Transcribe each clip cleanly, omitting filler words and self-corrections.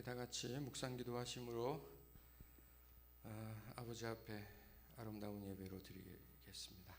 우리 다 같이 묵상 기도하심으로 아버지 앞에 아름다운 예배로 드리겠습니다.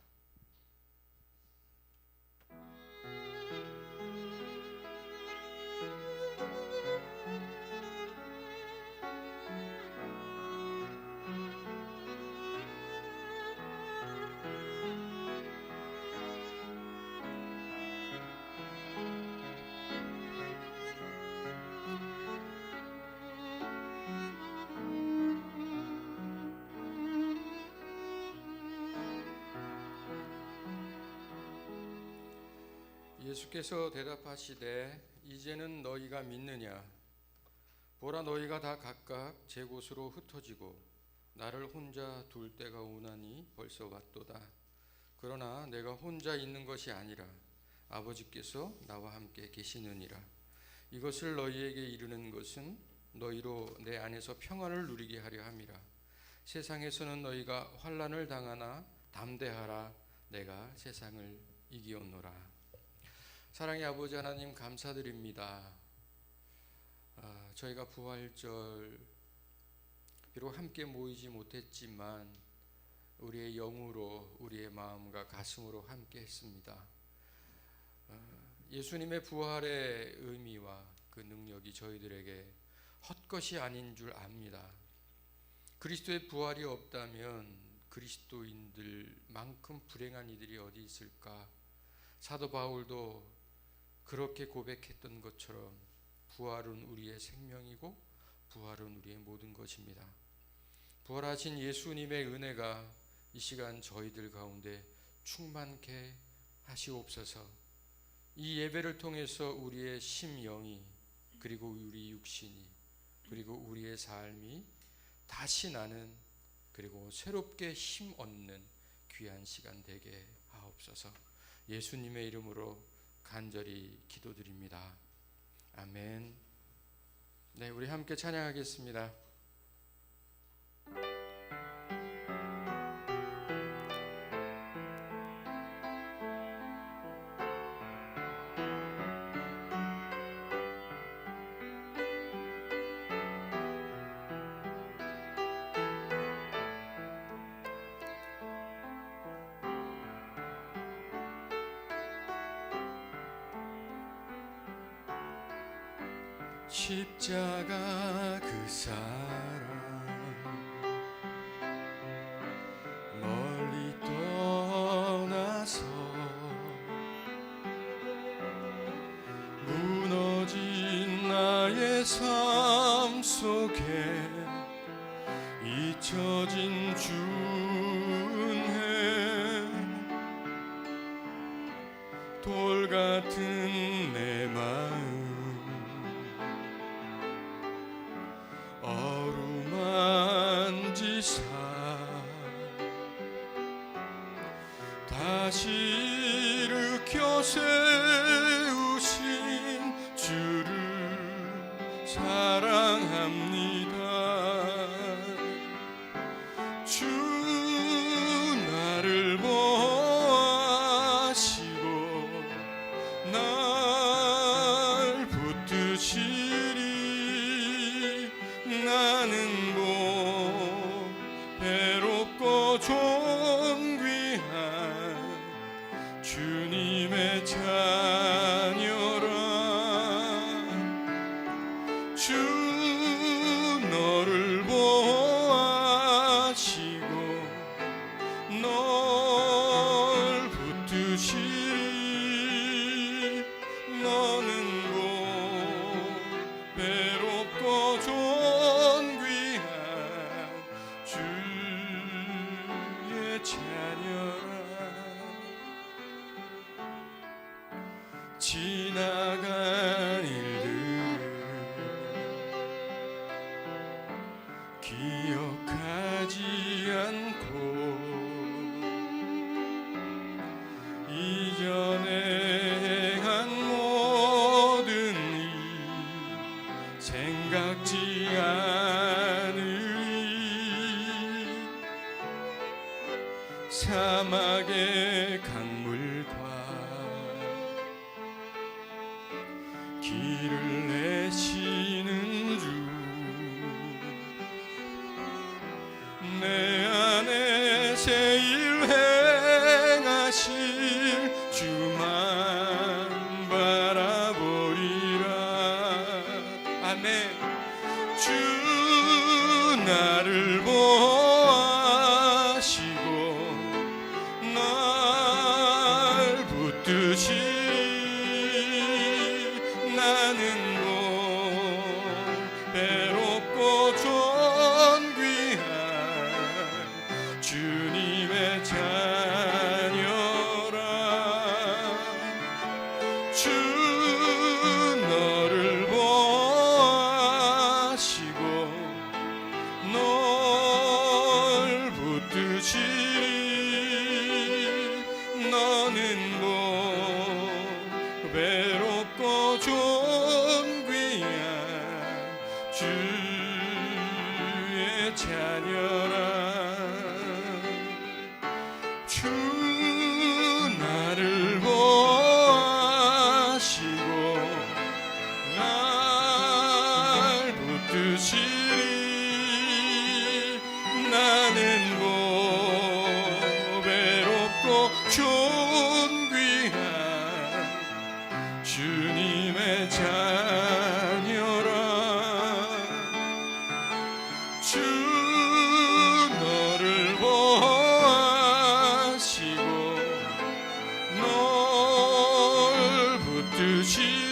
예수께서 대답하시되 이제는 너희가 믿느냐? 보라, 너희가 다 각각 제 곳으로 흩어지고 나를 혼자 둘 때가 오나니 벌써 왔도다. 그러나 내가 혼자 있는 것이 아니라 아버지께서 나와 함께 계시느니라. 이것을 너희에게 이르는 것은 너희로 내 안에서 평안을 누리게 하려 함이라. 세상에서는 너희가 환난을 당하나 담대하라. 내가 세상을 이기었노라. 사랑의 아버지 하나님, 감사드립니다. 저희가 부활절 비록 함께 모이지 못했지만 우리의 영으로, 우리의 마음과 가슴으로 함께 했습니다. 예수님의 부활의 의미와 그 능력이 저희들에게 헛것이 아닌 줄 압니다. 그리스도의 부활이 없다면 그리스도인들만큼 불행한 이들이 어디 있을까? 사도 바울도 그렇게 고백했던 것처럼 부활은 우리의 생명이고 부활은 우리의 모든 것입니다. 부활하신 예수님의 은혜가 이 시간 저희들 가운데 충만케 하시옵소서. 이 예배를 통해서 우리의 심령이, 그리고 우리 육신이, 그리고 우리의 삶이 다시 나는, 그리고 새롭게 힘 얻는 귀한 시간 되게 하옵소서. 예수님의 이름으로 간절히 기도드립니다. 아멘. 네, 우리 함께 찬양하겠습니다. 십자가 그 사랑 멀리 떠나서 무너진 나의 삶 속에 잊혀진 주은혜, 돌 같은 내 마음 어루만지사 다시 일으켜 세우신 주를 사랑합니다. 주 나를 보아시고 날 붙드시리. 나는 괴롭고 존귀한 주님의 자녀라. 주 너를 보아시고 널 붙드시리. 너는 괴롭고 주의 자녀라. 지나간 일들을 기억하지 않고 이전에 행한 모든 일 생각지 않으리. 사막의 강물과 길을 내시는 주 주 너를 보아시고 널 붙드시리. 너는 뭐 외롭고 존귀한 주의 자녀라. 주 나를 보아시고 날 붙드시리. 나는 뭐 외롭고 존귀한 주님의 자녀라. 주 너를 보아시고 널 붙드시리.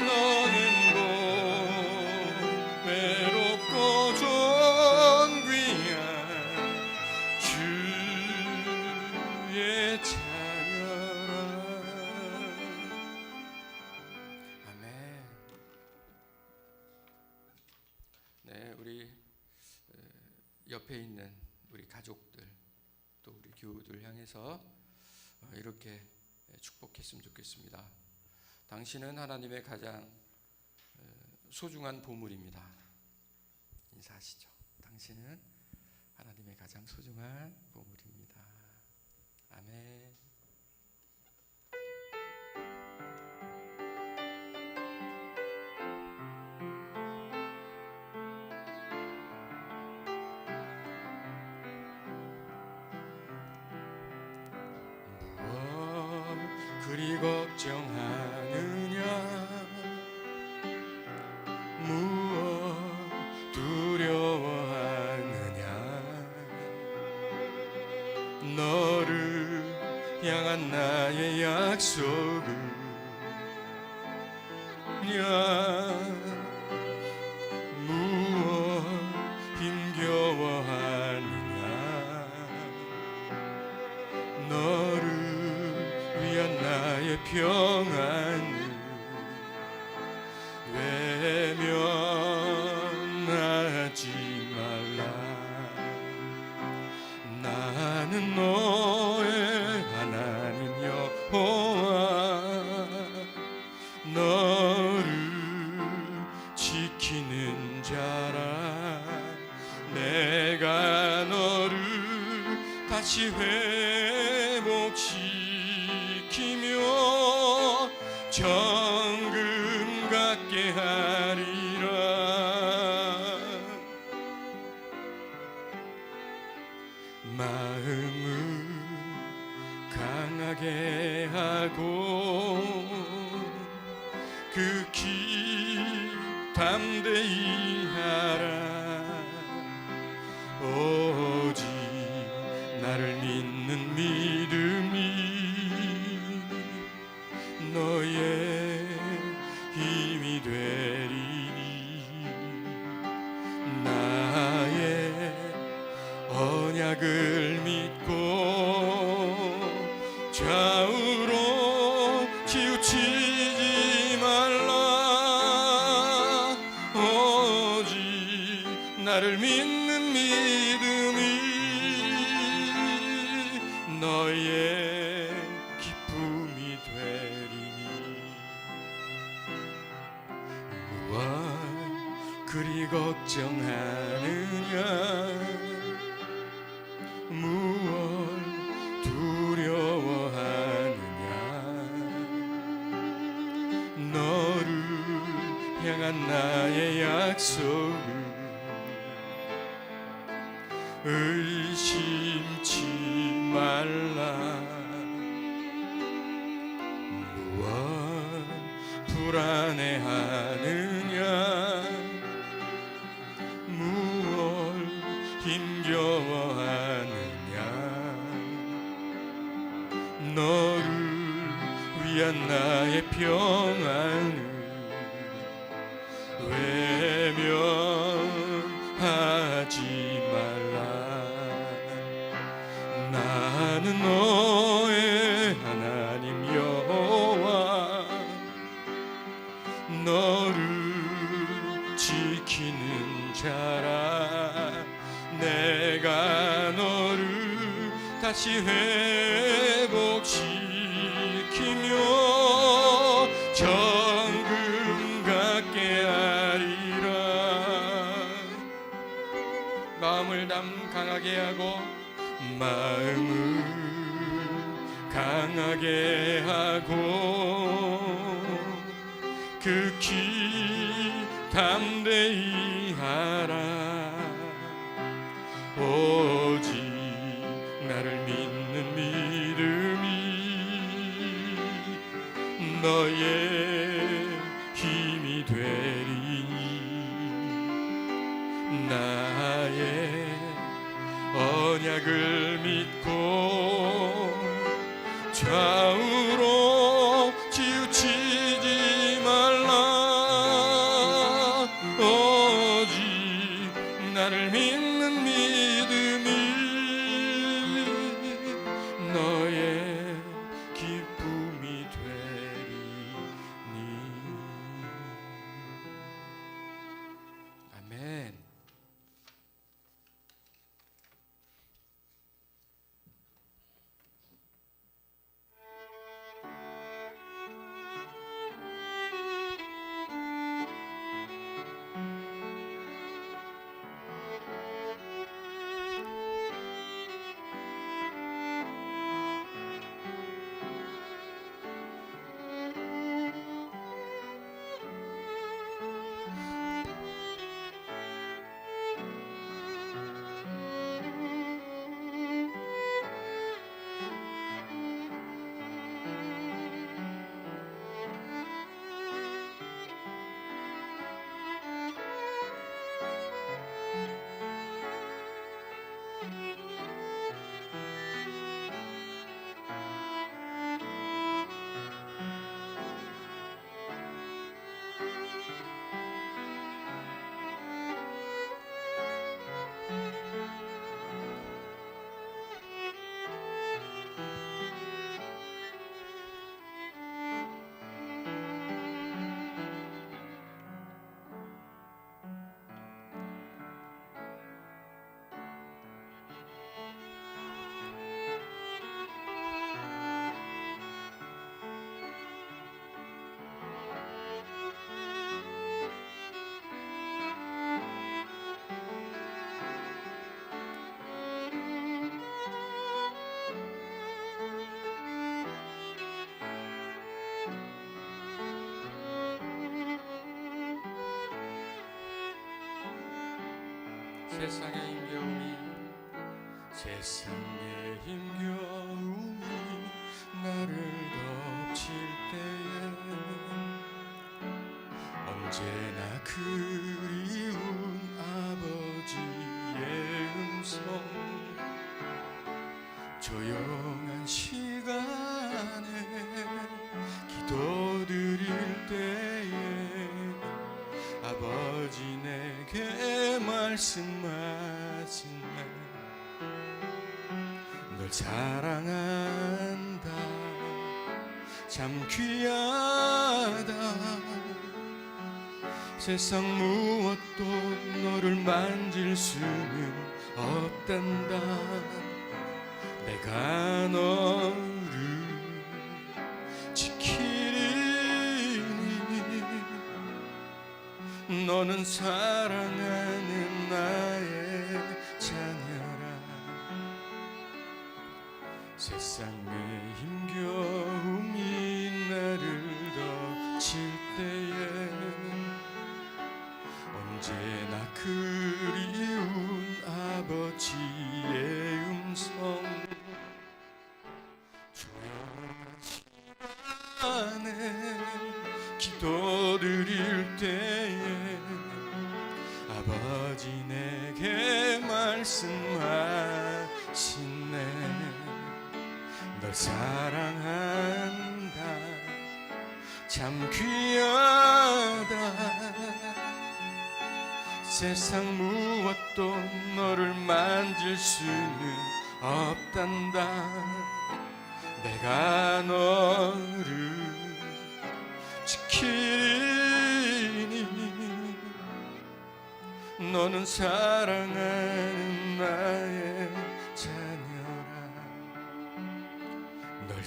너는 뭐 외롭고 존귀한 주의 자녀라. 아멘. 네, 우리 옆에 있는 우리 가족들 또 우리 교우들 향해서 이렇게 축복했으면 좋겠습니다. 당신은 하나님의 가장 소중한 보물입니다. 인사하시죠. 당신은 하나님의 가장 소중한 보물입니다. 아멘. 그리 걱정하느냐 무엇 두려워하느냐 너를 향한 나의 약속을 무엇 힘겨워하느냐 너를 위한 나의 평안을 외면하지 말라. 나는 너의 하나님 여호와 너를 지키는 자라. 내가 너를 다시 회복시키며 정금 같게 하리라. 마음을 강하게 하고 극히 담대히 하라. 오직 나를 믿는 믿음이 너의 힘이 되리니. 나의 언약을 믿고 좌우로 치우치지 말라. 오직 나를 믿는 믿음이 너의 기쁨이 되리니. 무엇 그리 걱정하느냐 무엇 두려워하느냐 너를 향한 나의 약속을 의심치 말라. 무엇 불안해하느냐 무엇 힘겨워하느냐 너를 위한 나의 평안을 외면하지 말라. 나는 너의 하나님 다시 회복시키며 정금 같게 하리라. 마음을 강하게 하고 마음을 강하게 하고 극히 담대히 하라. 오직 나를 믿는 믿음이 너의 힘이 되리니 나의 언약을 믿고 좌우로 치우치지 말라. 오직 나를 믿는 믿음이 너의 기쁨이 되리니. 아멘. 세상의 힘겨움이 나를 덮칠 때에 언제나 그리운 아버지의 음성 조용한 시간에 기도드릴 때에 아버지 내게 말씀하시네. 널 사랑한다. 참 귀하다. 세상 무엇도 너를 만질 수는 없단다. 내가 너를 지키리니 너는 사랑하는 나의 자녀라. 세상의 힘겨움이 나를 덮칠 때에 언제나 그리운 아버지의 음성 조용한 시간에 기도드릴 때에 아버지 내게 말씀하시네. 널 사랑한다. 참 귀하다. 세상 무엇도 너를 만질 수는 없단다. 내가 너를 지키리니 너는 사랑하는 나의 자녀라.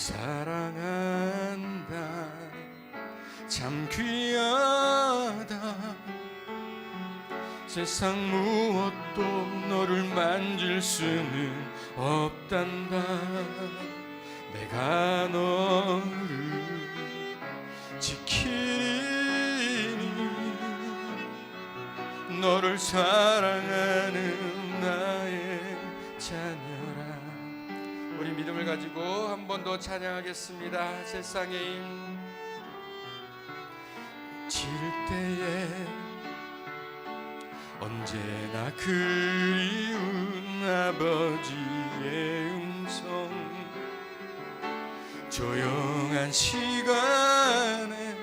사랑한다. 참 귀하다. 세상 무엇도 너를 만질 수는 없단다. 내가 너를 지키리니 너를 사랑하는 나의 자녀라. 우리 믿음을 가지고 한 번 더 찬양하겠습니다. 세상의 힘 질 때에 언제나 그리운 아버지의 음성, 조용한 시간에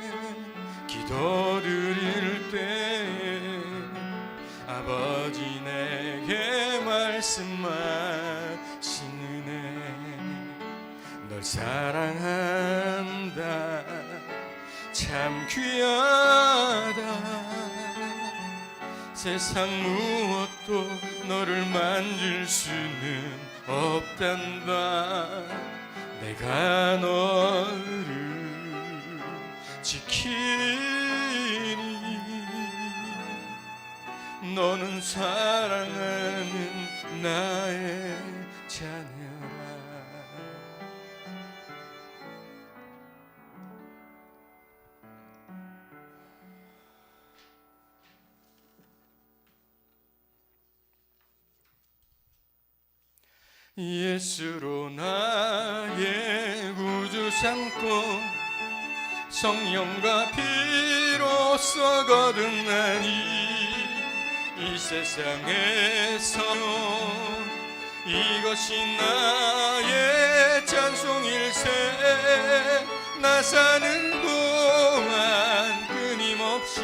기도드릴 때에 아버지 내게 말씀하시는 널 사랑한다. 참 귀하다. 세상 무엇도 너를 만질 수는 없단다. 내가 너를 지키니 너는 사랑하는 나의 자녀라. 예수로 나의 구주 삼고 성령과 피로써 거듭나니 이 세상에서 이것이 나의 찬송일세. 나 사는 동안 끊임없이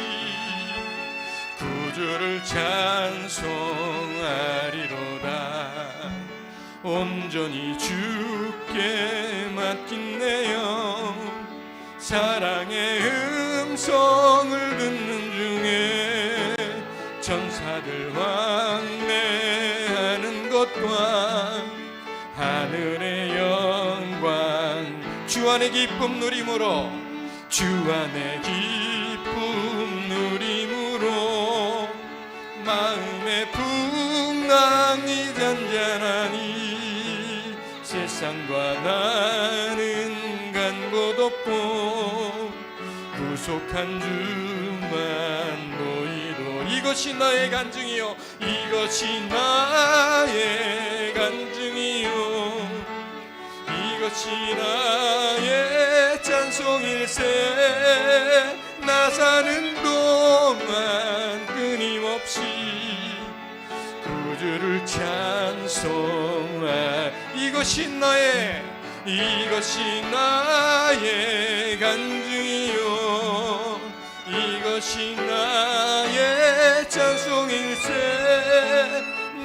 구주를 찬송하리로다. 온전히 주께 맡긴 내 영, 사랑의 음성을 듣는 중에 천사들 왕래하는 것과 하늘의 영광, 주 안의 기쁨 누림으로, 주 안의 기쁨 누림으로 마음의 풍랑이 잔잔하니 세상과 나는 간 곳 없고 구속한 주만 보이도. 이것이 나의 간증이요, 이것이 나의 간증이요, 이것이 나의 찬송일세. 나 사는 동안 끊임없이 구주를 찬송하. 이것이 나의 간증이요, 이것이 나의 찬송일세.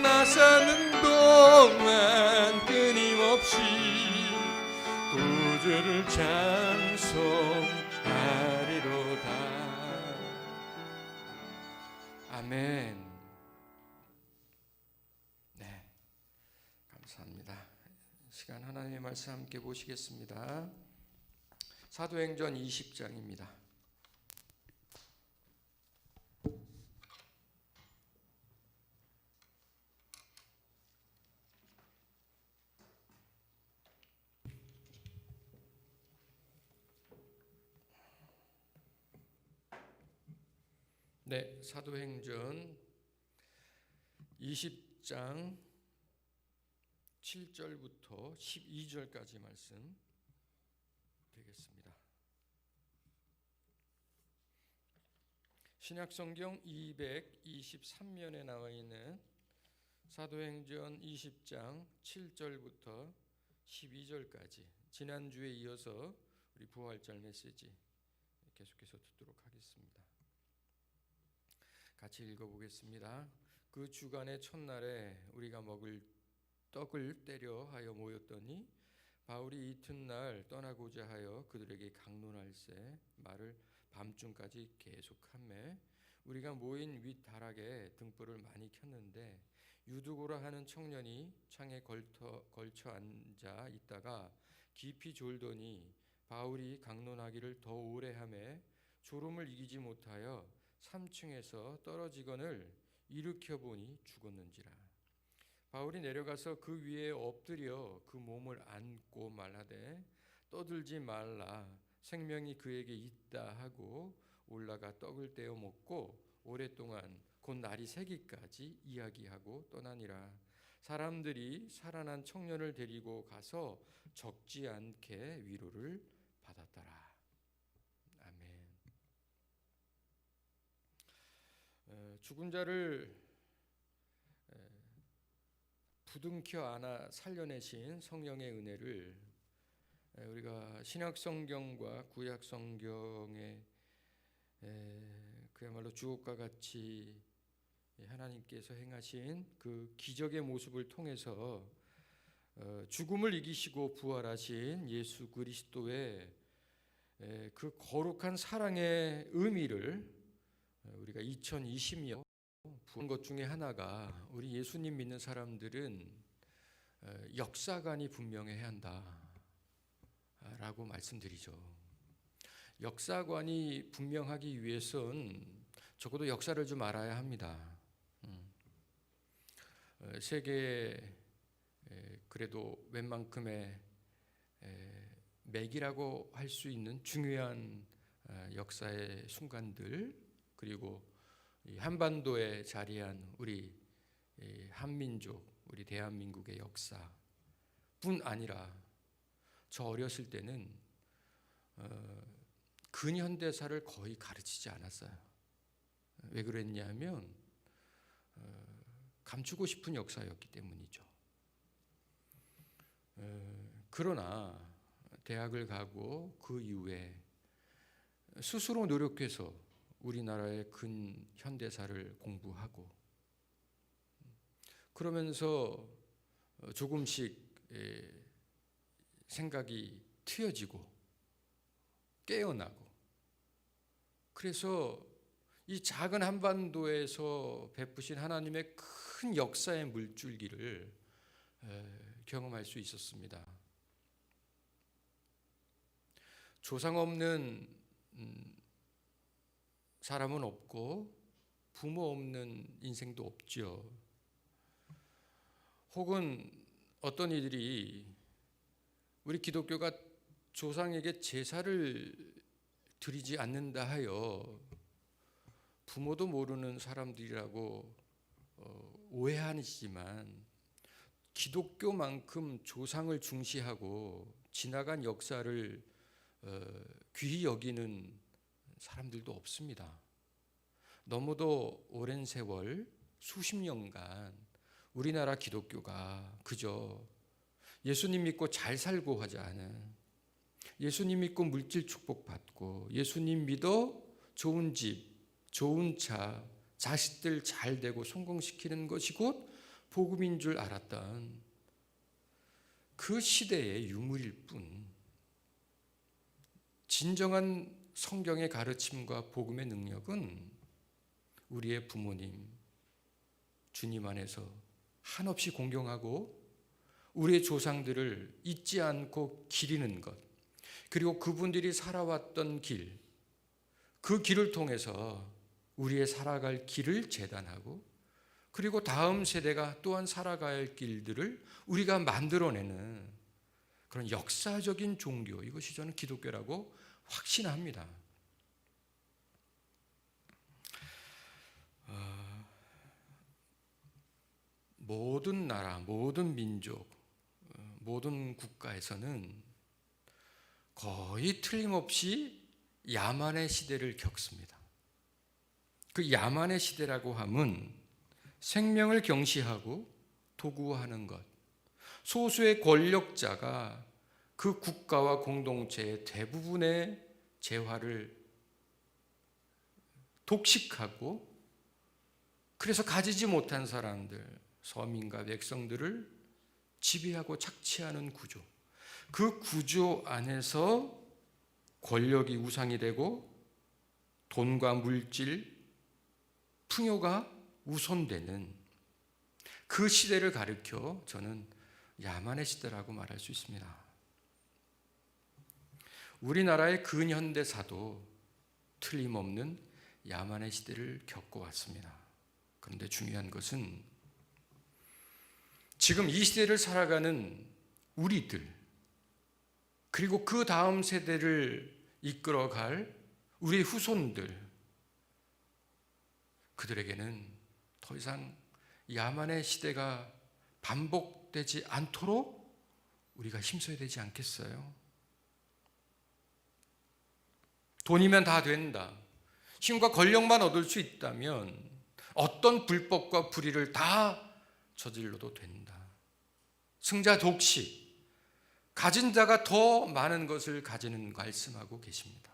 나 사는 동안 끊임없이 구주를 찬송하리로다. 아멘. 네, 감사합니다. 시간 하나님의 말씀 함께 보시겠습니다. 사도행전 20장입니다. 네, 사도행전 20장 7절부터 12절까지 말씀 되겠습니다. 신약성경 223면에 나와 있는 사도행전 20장 7절부터 12절까지 지난주에 이어서 우리 부활절 메시지 계속해서 듣도록 하겠습니다. 같이 읽어보겠습니다. 그 주간의 첫날에 우리가 먹을 떡을 떼려 하여 모였더니 바울이 이튿날 떠나고자 하여 그들에게 강론할세 말을 밤중까지 계속하매 우리가 모인 윗다락에 등불을 많이 켰는데 유두고라 하는 청년이 창에 걸쳐 앉아 있다가 깊이 졸더니 바울이 강론하기를 더 오래 하매 졸음을 이기지 못하여 3층에서 떨어지거늘 일으켜 보니 죽었는지라. 바울이 내려가서 그 위에 엎드려 그 몸을 안고 말하되 떠들지 말라, 생명이 그에게 있다 하고 올라가 떡을 떼어 먹고 오랫동안 곧 날이 새기까지 이야기하고 떠나니라. 사람들이 살아난 청년을 데리고 가서 적지 않게 위로를 받았더라. 아멘. 죽은 자를 부둥켜 안아 살려내신 성령의 은혜를 우리가 신약 성경과 구약 성경의 그야말로 주옥과 같이 하나님께서 행하신 그 기적의 모습을 통해서 죽음을 이기시고 부활하신 예수 그리스도의 그 거룩한 사랑의 의미를 우리가 2020년 부은 것 중에 하나가, 우리 예수님 믿는 사람들은 역사관이 분명해야 한다라고 말씀드리죠. 역사관이 분명하기 위해선 적어도 역사를 좀 알아야 합니다. 세계에 그래도 웬만큼의 맥이라고 할 수 있는 중요한 역사의 순간들, 그리고 이 한반도에 자리한 우리 한민족, 우리 대한민국의 역사뿐 아니라 저 어렸을 때는 근현대사를 거의 가르치지 않았어요. 왜 그랬냐면 감추고 싶은 역사였기 때문이죠. 그러나 대학을 가고 그 이후에 스스로 노력해서 우리나라의 근현대사를 공부하고, 그러면서 조금씩 생각이 트여지고 깨어나고, 그래서 이 작은 한반도에서 베푸신 하나님의 큰 역사의 물줄기를 경험할 수 있었습니다. 조상 없는 사람은 없고 부모 없는 인생도 없죠. 혹은 어떤 이들이 우리 기독교가 조상에게 제사를 드리지 않는다 하여 부모도 모르는 사람들이라고 오해하시지만, 기독교만큼 조상을 중시하고 지나간 역사를 귀히 여기는 사람들도 없습니다. 너무도 오랜 세월, 수십 년간 우리나라 기독교가 그저 예수님 믿고 잘 살고 하자는, 예수님 믿고 물질 축복받고, 예수님 믿어 좋은 집, 좋은 차, 자식들 잘 되고 성공시키는 것이 곧 복음인 줄 알았던 그 시대의 유물일 뿐, 진정한 성경의 가르침과 복음의 능력은 우리의 부모님, 주님 안에서 한없이 공경하고 우리의 조상들을 잊지 않고 기리는 것, 그리고 그분들이 살아왔던 길, 그 길을 통해서 우리의 살아갈 길을 재단하고, 그리고 다음 세대가 또한 살아가야 할 길들을 우리가 만들어내는 그런 역사적인 종교, 이것이 저는 기독교라고 확신합니다. 모든 나라, 모든 민족, 모든 국가에서는 거의 틀림없이 야만의 시대를 겪습니다. 그 야만의 시대라고 함은 생명을 경시하고 도구화하는 것, 소수의 권력자가 그 국가와 공동체의 대부분의 재화를 독식하고, 그래서 가지지 못한 사람들, 서민과 백성들을 지배하고 착취하는 구조, 그 구조 안에서 권력이 우상이 되고 돈과 물질, 풍요가 우선되는 그 시대를 가리켜 저는 야만의 시대라고 말할 수 있습니다. 우리나라의 근현대사도 틀림없는 야만의 시대를 겪어왔습니다. 그런데 중요한 것은 지금 이 시대를 살아가는 우리들, 그리고 그 다음 세대를 이끌어갈 우리 후손들, 그들에게는 더 이상 야만의 시대가 반복되지 않도록 우리가 힘써야 되지 않겠어요? 돈이면 다 된다, 힘과 권력만 얻을 수 있다면 어떤 불법과 불의를 다 저질러도 된다. 승자 독식, 가진 자가 더 많은 것을 가지는 말씀하고 계십니다.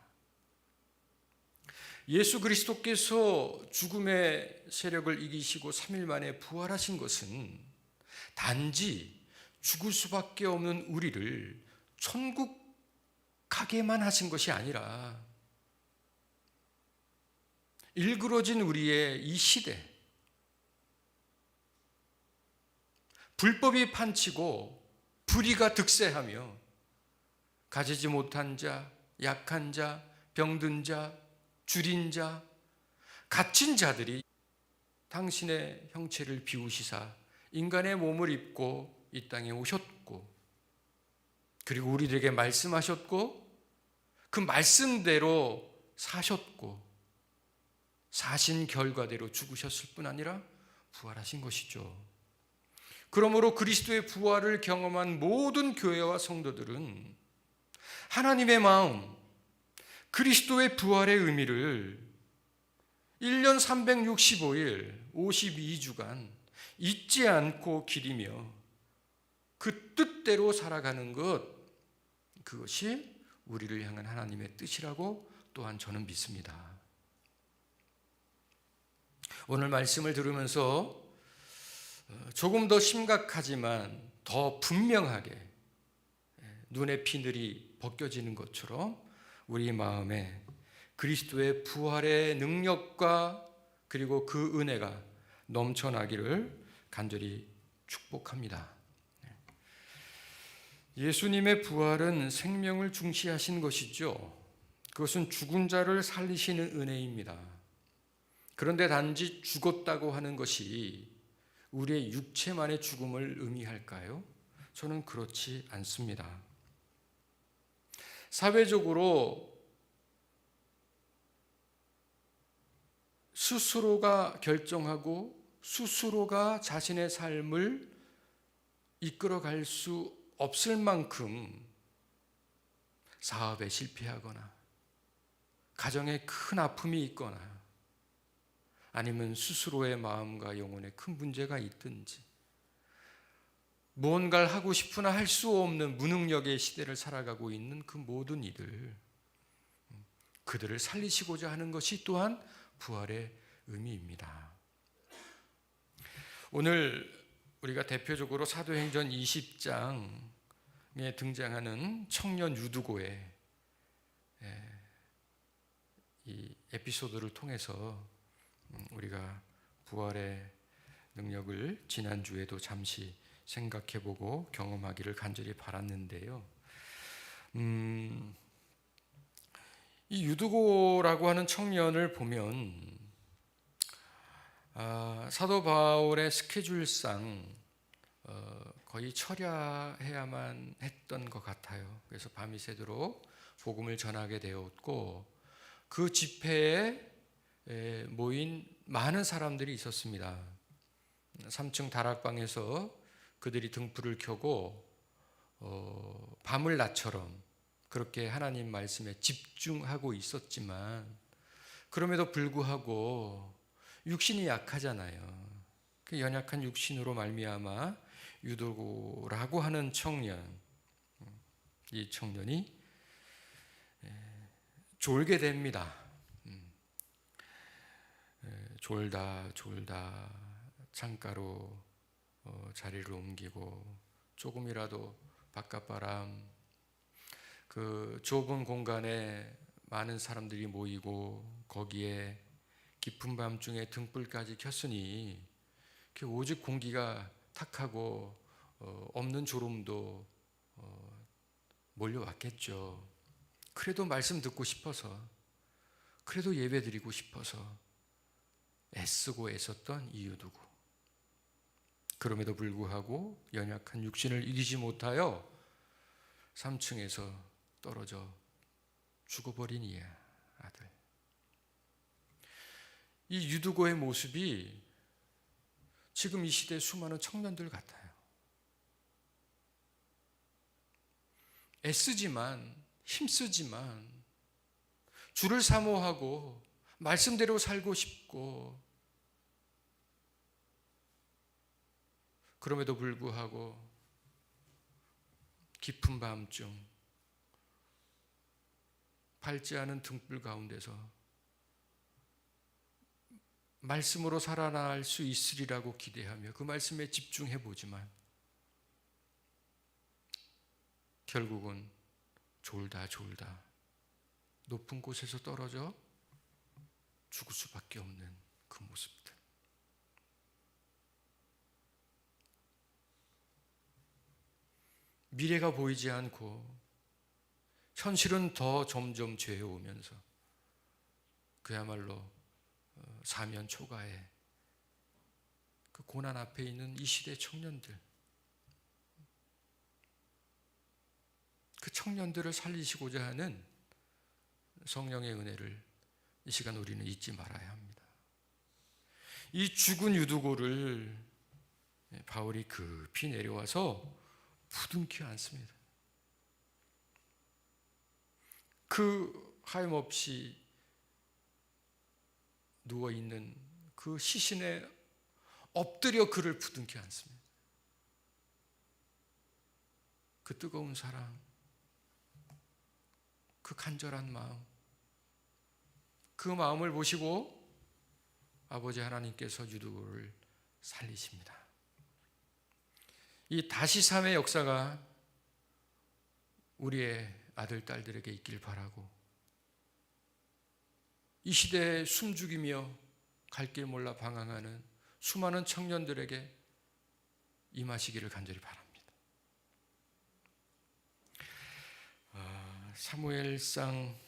예수 그리스도께서 죽음의 세력을 이기시고 3일 만에 부활하신 것은 단지 죽을 수밖에 없는 우리를 천국 가게만 하신 것이 아니라 일그러진 우리의 이 시대, 불법이 판치고 불의가 득세하며 가지지 못한 자, 약한 자, 병든 자, 줄인 자, 갇힌 자들이 당신의 형체를 비우시사 인간의 몸을 입고 이 땅에 오셨고, 그리고 우리들에게 말씀하셨고, 그 말씀대로 사셨고, 사신 결과대로 죽으셨을 뿐 아니라 부활하신 것이죠. 그러므로 그리스도의 부활을 경험한 모든 교회와 성도들은 하나님의 마음, 그리스도의 부활의 의미를 1년 365일 52주간 잊지 않고 기리며 그 뜻대로 살아가는 것, 그것이 우리를 향한 하나님의 뜻이라고 또한 저는 믿습니다. 오늘 말씀을 들으면서 조금 더 심각하지만 더 분명하게 눈의 피늘이 벗겨지는 것처럼 우리 마음에 그리스도의 부활의 능력과 그리고 그 은혜가 넘쳐나기를 간절히 축복합니다. 예수님의 부활은 생명을 중시하신 것이죠. 그것은 죽은 자를 살리시는 은혜입니다. 그런데 단지 죽었다고 하는 것이 우리의 육체만의 죽음을 의미할까요? 저는 그렇지 않습니다. 사회적으로 스스로가 결정하고 스스로가 자신의 삶을 이끌어갈 수 없을 만큼 사업에 실패하거나 가정에 큰 아픔이 있거나 아니면 스스로의 마음과 영혼에 큰 문제가 있든지 무언가를 하고 싶으나 할 수 없는 무능력의 시대를 살아가고 있는 그 모든 이들, 그들을 살리시고자 하는 것이 또한 부활의 의미입니다. 오늘 우리가 대표적으로 사도행전 20장에 등장하는 청년 유두고의 이 에피소드를 통해서 우리가 부활의 능력을 지난주에도 잠시 생각해보고 경험하기를 간절히 바랐는데요. 이 유두고라고 하는 청년을 보면 사도 바울의 스케줄상 거의 철야해야만 했던 것 같아요. 그래서 밤이 새도록 복음을 전하게 되었고, 그 집회에 모인 많은 사람들이 있었습니다. 3층 다락방에서 그들이 등불을 켜고 밤을 낮처럼 그렇게 하나님 말씀에 집중하고 있었지만, 그럼에도 불구하고 육신이 약하잖아요. 그 연약한 육신으로 말미암아 유두고라고 하는 청년, 이 청년이 졸게 됩니다. 졸다 창가로 자리를 옮기고 조금이라도 바깥바람, 그 좁은 공간에 많은 사람들이 모이고 거기에 깊은 밤중에 등불까지 켰으니 오직 공기가 탁하고 없는 졸음도 몰려왔겠죠. 그래도 말씀 듣고 싶어서, 그래도 예배 드리고 싶어서 애쓰고 애썼던 이 유두고, 그럼에도 불구하고 연약한 육신을 이기지 못하여 3층에서 떨어져 죽어버린 이 아들. 이 유두고의 모습이 지금 이 시대의 수많은 청년들 같아요. 애쓰지만, 힘쓰지만, 주를 사모하고 말씀대로 살고 싶고, 그럼에도 불구하고 깊은 밤중 밝지 않은 등불 가운데서 말씀으로 살아날 수 있으리라고 기대하며 그 말씀에 집중해 보지만 결국은 졸다 높은 곳에서 떨어져 죽을 수밖에 없는 그 모습들. 미래가 보이지 않고 현실은 더 점점 죄어오면서 그야말로 사면 초가에 그 고난 앞에 있는 이 시대 청년들, 그 청년들을 살리시고자 하는 성령의 은혜를 이 시간 우리는 잊지 말아야 합니다. 이 죽은 유두고를 바울이 급히 내려와서 부둥켜 안습니다. 그 하염없이 누워있는 그 시신에 엎드려 그를 부둥켜 안습니다. 그 뜨거운 사랑, 그 간절한 마음, 그 마음을 보시고 아버지 하나님께서 유두고를 살리십니다. 이 다시 삶의 역사가 우리의 아들, 딸들에게 있길 바라고 이 시대에 숨죽이며 갈 길 몰라 방황하는 수많은 청년들에게 임하시기를 간절히 바랍니다. 사무엘상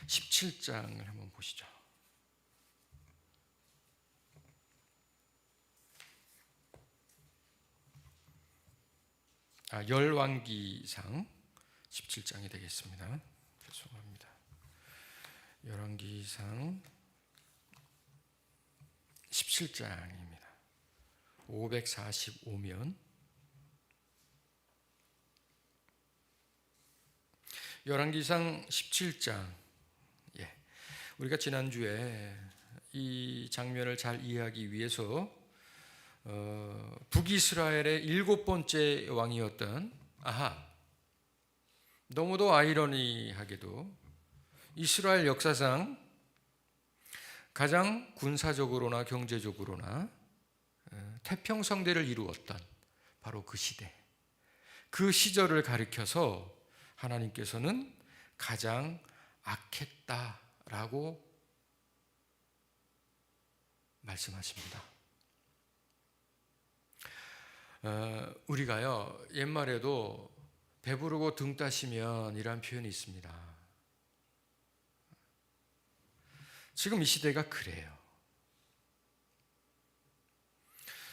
17장을 한번 보시죠. 열왕기상 17장이 되겠습니다. 죄송합니다. 열왕기상 17장입니다. 545면 열왕기상 17장. 우리가 지난주에 이 장면을 잘 이해하기 위해서 북이스라엘의 7번째 왕이었던 아합, 너무도 아이러니하게도 이스라엘 역사상 가장 군사적으로나 경제적으로나 태평성대를 이루었던 바로 그 시대, 그 시절을 가리켜서 하나님께서는 가장 악했다라고 말씀하십니다. 우리가요, 옛말에도 배부르고 등 따시면 이란 표현이 있습니다. 지금 이 시대가 그래요.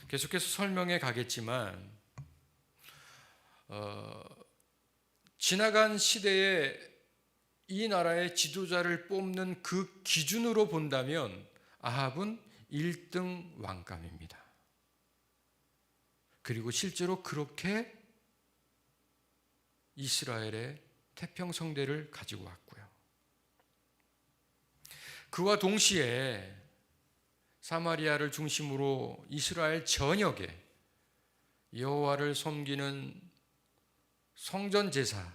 계속해서 설명해 가겠지만 지나간 시대에 이 나라의 지도자를 뽑는 그 기준으로 본다면 아합은 1등 왕감입니다. 그리고 실제로 그렇게 이스라엘의 태평성대를 가지고 왔고요. 그와 동시에 사마리아를 중심으로 이스라엘 전역에 여호와를 섬기는 성전 제사는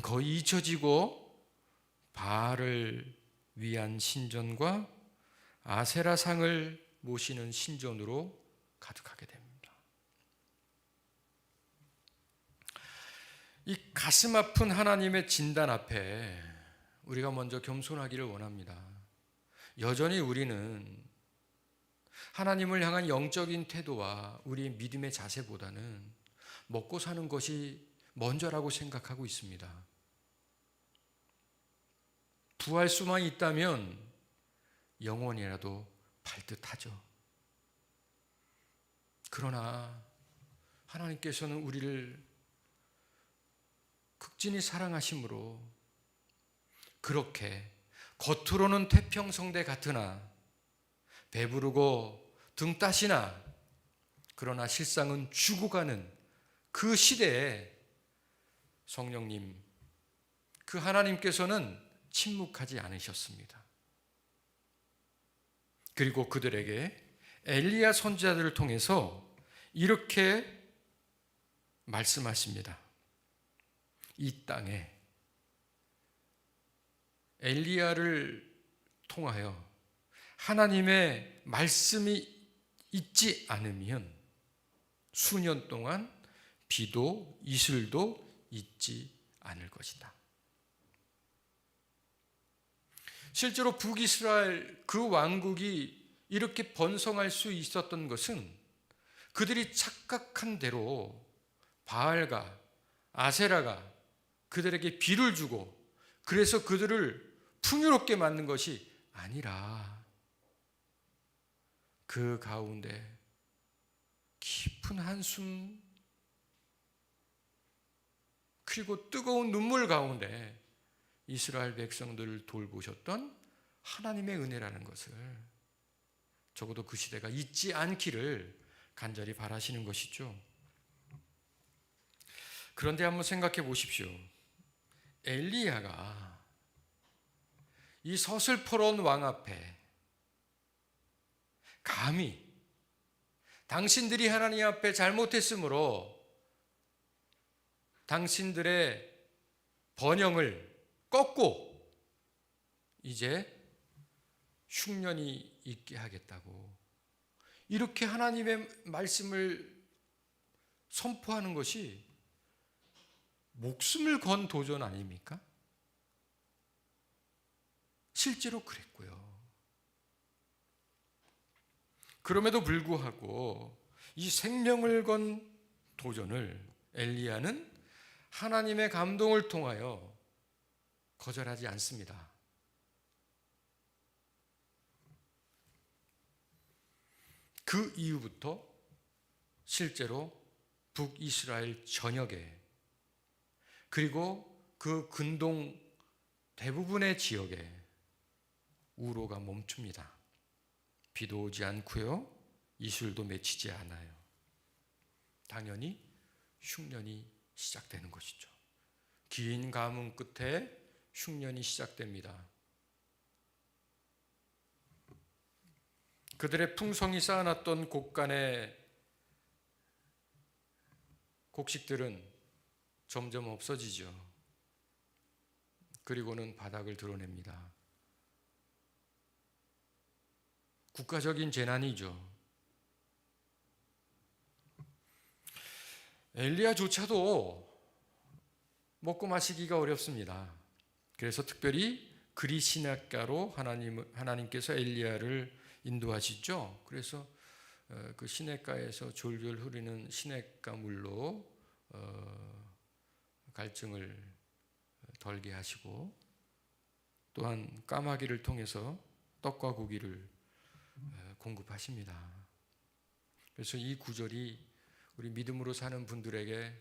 거의 잊혀지고 바알을 위한 신전과 아세라상을 모시는 신전으로 가득하게 됩니다. 이 가슴 아픈 하나님의 진단 앞에 우리가 먼저 겸손하기를 원합니다. 여전히 우리는 하나님을 향한 영적인 태도와 우리의 믿음의 자세보다는 먹고 사는 것이 먼저라고 생각하고 있습니다. 부할 수만 있다면 영원이라도 발듯하죠. 그러나 하나님께서는 우리를 극진히 사랑하심으로 그렇게 겉으로는 태평성대 같으나 배부르고 등 따시나 그러나 실상은 죽어가는 그 시대에 성령님, 그 하나님께서는 침묵하지 않으셨습니다. 그리고 그들에게 엘리야 선지자들을 통해서 이렇게 말씀하십니다. 이 땅에 엘리야를 통하여 하나님의 말씀이 있지 않으면 수년 동안 비도 이슬도 있지 않을 것이다. 실제로 북이스라엘 그 왕국이 이렇게 번성할 수 있었던 것은 그들이 착각한 대로 바알과 아세라가 그들에게 비를 주고 그래서 그들을 풍요롭게 만든 것이 아니라 그 가운데 깊은 한숨 그리고 뜨거운 눈물 가운데 이스라엘 백성들을 돌보셨던 하나님의 은혜라는 것을 적어도 그 시대가 잊지 않기를 간절히 바라시는 것이죠. 그런데 한번 생각해 보십시오. 엘리야가 이 서슬퍼런 왕 앞에 감히 당신들이 하나님 앞에 잘못했으므로 당신들의 번영을 꺾고 이제 흉년이 있게 하겠다고 이렇게 하나님의 말씀을 선포하는 것이 목숨을 건 도전 아닙니까? 실제로 그랬고요. 그럼에도 불구하고 이 생명을 건 도전을 엘리야는 하나님의 감동을 통하여 거절하지 않습니다. 그 이후부터 실제로 북이스라엘 전역에 그리고 그 근동 대부분의 지역에 우로가 멈춥니다. 비도 오지 않고요. 이슬도 맺히지 않아요. 당연히 흉년이 시작되는 것이죠. 긴 가뭄 끝에 흉년이 시작됩니다. 그들의 풍성이 쌓아놨던 곳간의 곡식들은 점점 없어지죠. 그리고는 바닥을 드러냅니다. 국가적인 재난이죠. 엘리야조차도 먹고 마시기가 어렵습니다. 그래서 특별히 그리 시냇가로 하나님께서 엘리야를 인도하시죠. 그래서 그 시냇가에서 졸졸 흐르는 시냇가 물로 갈증을 덜게 하시고 또한 까마귀를 통해서 떡과 고기를 공급하십니다. 그래서 이 구절이 우리 믿음으로 사는 분들에게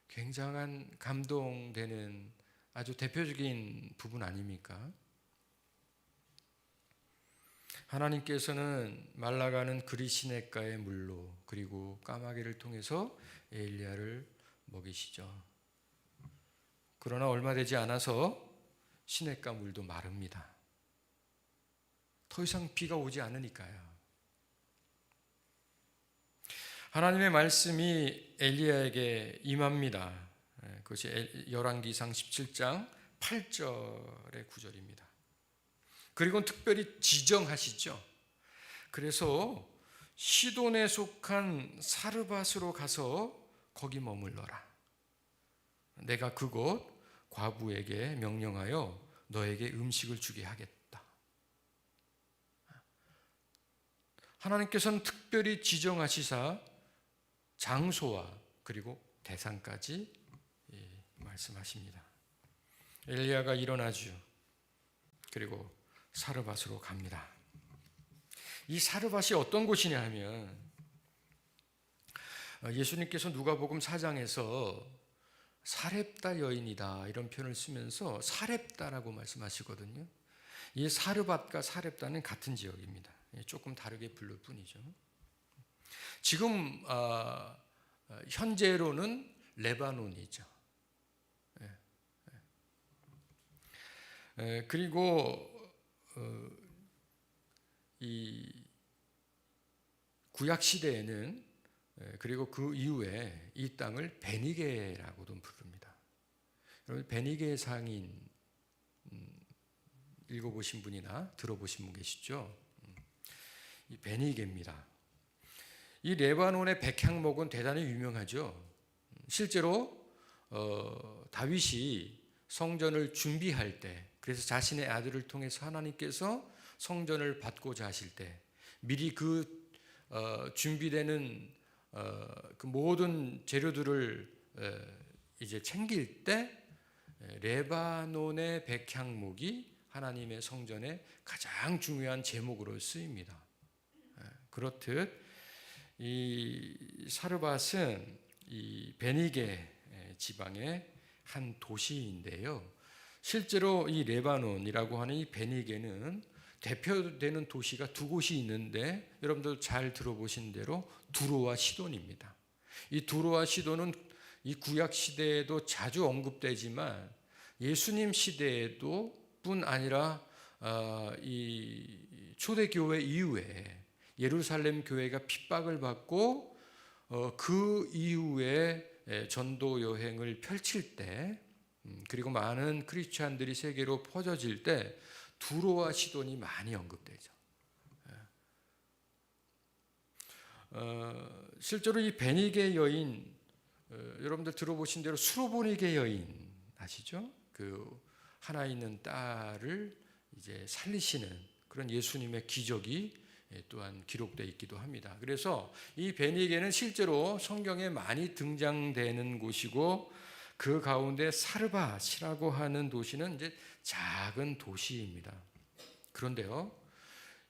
굉장한 감동되는 아주 대표적인 부분 아닙니까? 하나님께서는 말라가는 그리 시냇가의 물로 그리고 까마귀를 통해서 엘리야를 먹이시죠. 그러나 얼마 되지 않아서 시냇가 물도 마릅니다. 더 이상 비가 오지 않으니까요. 하나님의 말씀이 엘리야에게 임합니다. 그것이 열왕기상 17장 8절의 구절입니다. 그리고 특별히 지정하시죠. 그래서 시돈에 속한 사르밧으로 가서 거기 머물러라. 내가 그곳 과부에게 명령하여 너에게 음식을 주게 하겠다. 하나님께서는 특별히 지정하시사 장소와 그리고 대상까지 말씀하십니다. 엘리야가 일어나죠. 그리고 사르밧으로 갑니다. 이 사르밧이 어떤 곳이냐 하면 예수님께서 누가복음 4장에서 사렙다 여인이다 이런 표현을 쓰면서 사렙다라고 말씀하시거든요. 이 사르밧과 사렙다는 같은 지역입니다. 조금 다르게 부를 뿐이죠. 지금 현재로는 레바논이죠. 그리고 이 구약 시대에는 그리고 그 이후에 이 땅을 베니게라고도 부릅니다. 여러분 베니게 상인 읽어보신 분이나 들어보신 분 계시죠? 이 베니게입니다. 이 레바논의 백향목은 대단히 유명하죠. 실제로 다윗이 성전을 준비할 때, 그래서 자신의 아들을 통해서 하나님께서 성전을 받고자 하실 때 미리 그 준비되는 그 모든 재료들을 이제 챙길 때 레바논의 백향목이 하나님의 성전에 가장 중요한 제목으로 쓰입니다. 그렇듯 이 사르밧은 이 베니게 지방의 한 도시인데요. 실제로 이 레바논이라고 하는 이 베니게는 대표되는 도시가 두 곳이 있는데 여러분들 잘 들어보신 대로 두로와 시돈입니다. 이 두로와 시돈은 이 구약 시대에도 자주 언급되지만 예수님 시대에도 뿐 아니라 이 초대교회 이후에 예루살렘 교회가 핍박을 받고 그 이후에 전도 여행을 펼칠 때 그리고 많은 크리스찬들이 세계로 퍼져질 때 두로와 시돈이 많이 언급되죠. 실제로 이 베니게 여인 여러분들 들어보신 대로 수로보니게 여인 아시죠? 그 하나 있는 딸을 이제 살리시는 그런 예수님의 기적이 또한 기록되어 있기도 합니다. 그래서 이 베니게는 실제로 성경에 많이 등장되는 곳이고 그 가운데 사르밧이라고 하는 도시는 이제 작은 도시입니다. 그런데요,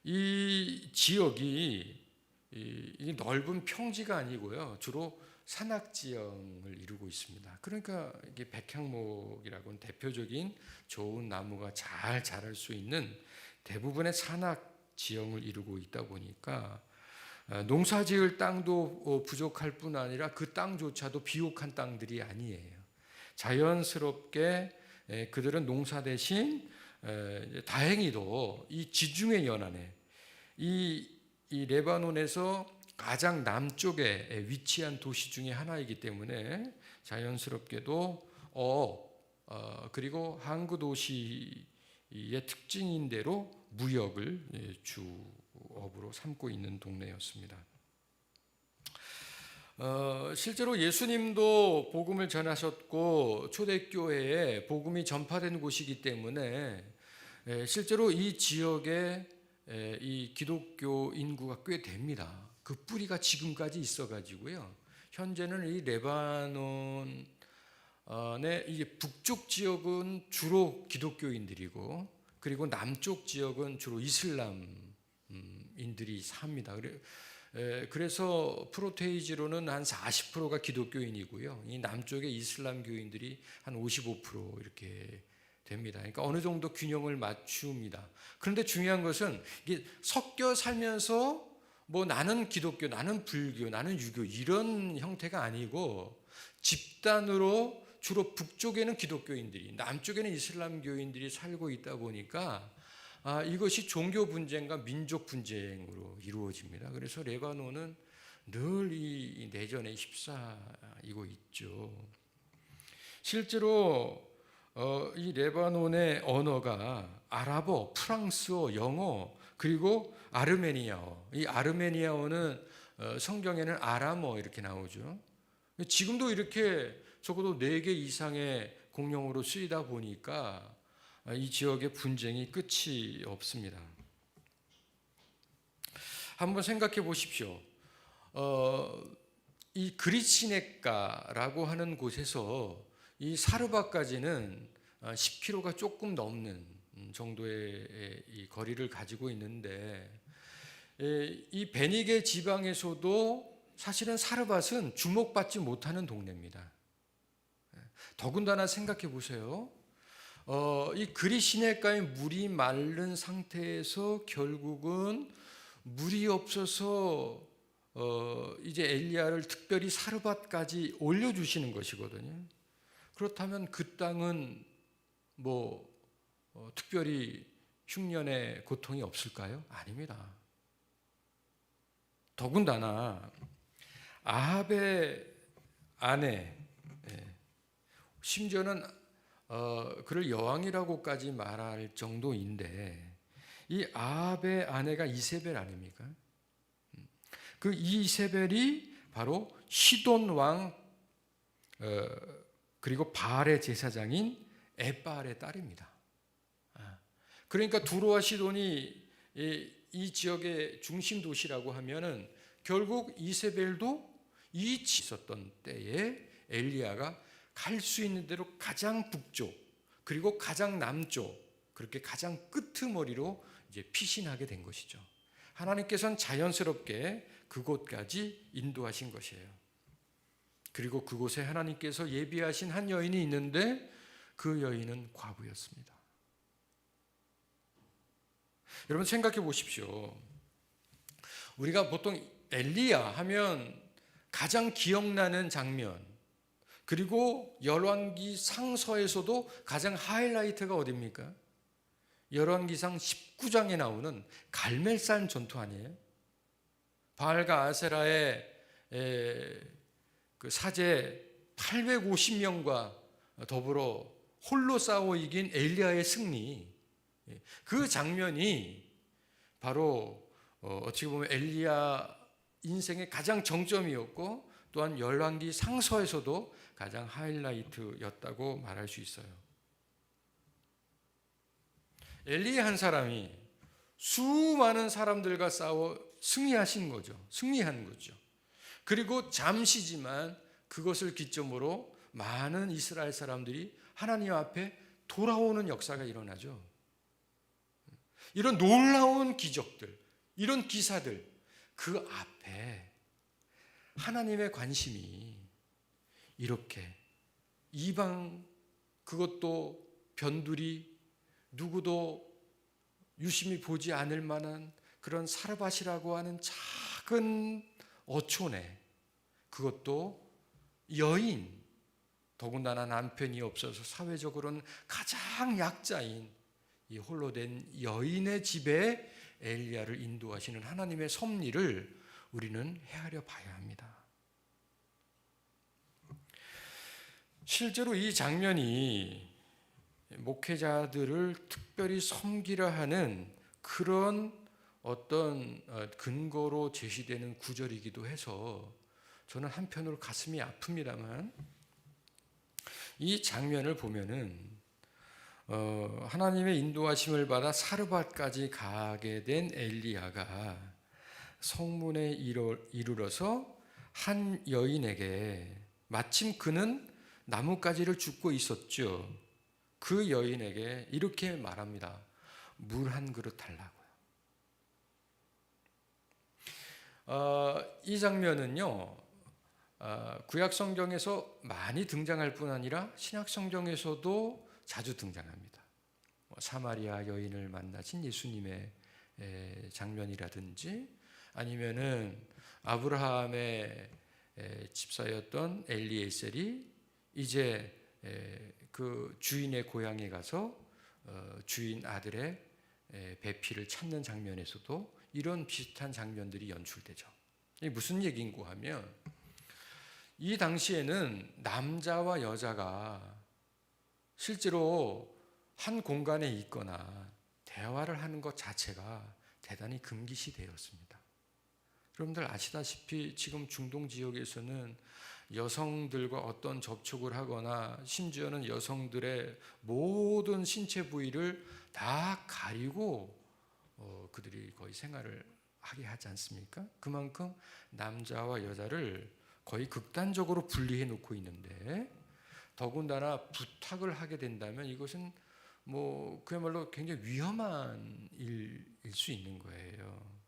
이 지역이 이 넓은 평지가 아니고요, 주로 산악지형을 이루고 있습니다. 그러니까 이게 백향목이라고는 대표적인 좋은 나무가 잘 자랄 수 있는 대부분의 산악지형을 이루고 있다 보니까 농사지을 땅도 부족할 뿐 아니라 그 땅조차도 비옥한 땅들이 아니에요. 자연스럽게 그들은 농사 대신 다행히도 이 지중해 연안에 이 레바논에서 가장 남쪽에 위치한 도시 중에 하나이기 때문에 자연스럽게도 그리고 항구 도시의 특징인 대로 무역을 주업으로 삼고 있는 동네였습니다. 실제로 예수님도 복음을 전하셨고 초대교회에 복음이 전파된 곳이기 때문에 실제로 이 지역에 이 기독교 인구가 꽤 됩니다. 그 뿌리가 지금까지 있어가지고요. 현재는 이 레바논의 이게 북쪽 지역은 주로 기독교인들이고 그리고 남쪽 지역은 주로 이슬람인들이 삽니다. 그래서 프로테이지로는 한 40%가 기독교인이고요. 이 남쪽의 이슬람교인들이 한 55% 이렇게 됩니다. 그러니까 어느 정도 균형을 맞춥니다. 그런데 중요한 것은 이게 섞여 살면서 뭐 나는 기독교, 나는 불교, 나는 유교 이런 형태가 아니고 집단으로 주로 북쪽에는 기독교인들이, 남쪽에는 이슬람교인들이 살고 있다 보니까 이것이 종교 분쟁과 민족 분쟁으로 이루어집니다. 그래서 레바논은 늘 이 내전에 휩싸이고 있죠. 실제로 이 레바논의 언어가 아랍어, 프랑스어, 영어 그리고 아르메니아어. 이 아르메니아어는 성경에는 아람어 이렇게 나오죠. 지금도 이렇게 적어도 4개 이상의 공용어로 쓰이다 보니까 이 지역의 분쟁이 끝이 없습니다. 한번 생각해 보십시오. 이 그리치네카라고 하는 곳에서 이 사르밧까지는 10km가 조금 넘는 정도의 이 거리를 가지고 있는데, 이 베니게 지방에서도 사실은 사르밧은 주목받지 못하는 동네입니다. 더군다나 생각해 보세요. 이 그리 시내가에 물이 마른 상태에서 결국은 물이 없어서 이제 엘리야를 특별히 사르밧까지 올려주시는 것이거든요. 그렇다면 그 땅은 뭐 특별히 흉년의 고통이 없을까요? 아닙니다. 더군다나 아합의 아내, 심지어는 그를 여왕이라고까지 말할 정도인데, 이 아합의 아내가 이세벨 아닙니까? 그 이세벨이 바로 시돈 왕 그리고 바알의 제사장인 엣바알의 딸입니다. 그러니까 두로와 시돈이 이 지역의 중심 도시라고 하면은 결국 이세벨도 이 있었던 때에 엘리야가 갈 수 있는 대로 가장 북쪽 그리고 가장 남쪽, 그렇게 가장 끄트머리로 이제 피신하게 된 것이죠. 하나님께서는 자연스럽게 그곳까지 인도하신 것이에요. 그리고 그곳에 하나님께서 예비하신 한 여인이 있는데 그 여인은 과부였습니다. 여러분 생각해 보십시오. 우리가 보통 엘리야 하면 가장 기억나는 장면, 그리고 열왕기 상서에서도 가장 하이라이트가 어디입니까? 열왕기상 19장에 나오는 갈멜산 전투 아니에요? 바알과 아세라의 그 사제 850명과 더불어 홀로 싸워 이긴 엘리야의 승리, 그 장면이 바로 어떻게 보면 엘리야 인생의 가장 정점이었고, 또한 열왕기 상서에서도 가장 하이라이트였다고 말할 수 있어요. 엘리야 한 사람이 수많은 사람들과 싸워 승리한 거죠. 그리고 잠시지만 그것을 기점으로 많은 이스라엘 사람들이 하나님 앞에 돌아오는 역사가 일어나죠. 이런 놀라운 기적들, 이런 기사들, 그 앞에 하나님의 관심이 이렇게 이방, 그것도 변두리, 누구도 유심히 보지 않을 만한 그런 사르밧이라고 하는 작은 어촌에, 그것도 여인, 더군다나 남편이 없어서 사회적으로는 가장 약자인 이 홀로 된 여인의 집에 엘리야를 인도하시는 하나님의 섭리를 우리는 헤아려 봐야 합니다. 실제로 이 장면이 목회자들을 특별히 섬기려 하는 그런 어떤 근거로 제시되는 구절이기도 해서 저는 한편으로 가슴이 아픕니다만, 이 장면을 보면은 하나님의 인도하심을 받아 사르밧까지 가게 된 엘리야가 성문에 이르러서 한 여인에게, 마침 그는 나뭇가지를 줍고 있었죠. 그 여인에게 이렇게 말합니다. 물 한 그릇 달라고요. 이 장면은요, 구약 성경에서 많이 등장할 뿐 아니라 신약 성경에서도 자주 등장합니다. 사마리아 여인을 만나신 예수님의 장면이라든지, 아니면은 아브라함의 집사였던 엘리에셀이 이제 그 주인의 고향에 가서 주인 아들의 배필을 찾는 장면에서도 이런 비슷한 장면들이 연출되죠. 이게 무슨 얘기인고 하면, 이 당시에는 남자와 여자가 실제로 한 공간에 있거나 대화를 하는 것 자체가 대단히 금기시되었습니다. 여러분들 아시다시피 지금 중동 지역에서는 여성들과 어떤 접촉을 하거나 심지어는 여성들의 모든 신체 부위를 다 가리고 그들이 거의 생활을 하게 하지 않습니까? 그만큼 남자와 여자를 거의 극단적으로 분리해 놓고 있는데, 더군다나 부탁을 하게 된다면 이것은 그야말로 굉장히 위험한 일일 수 있는 거예요.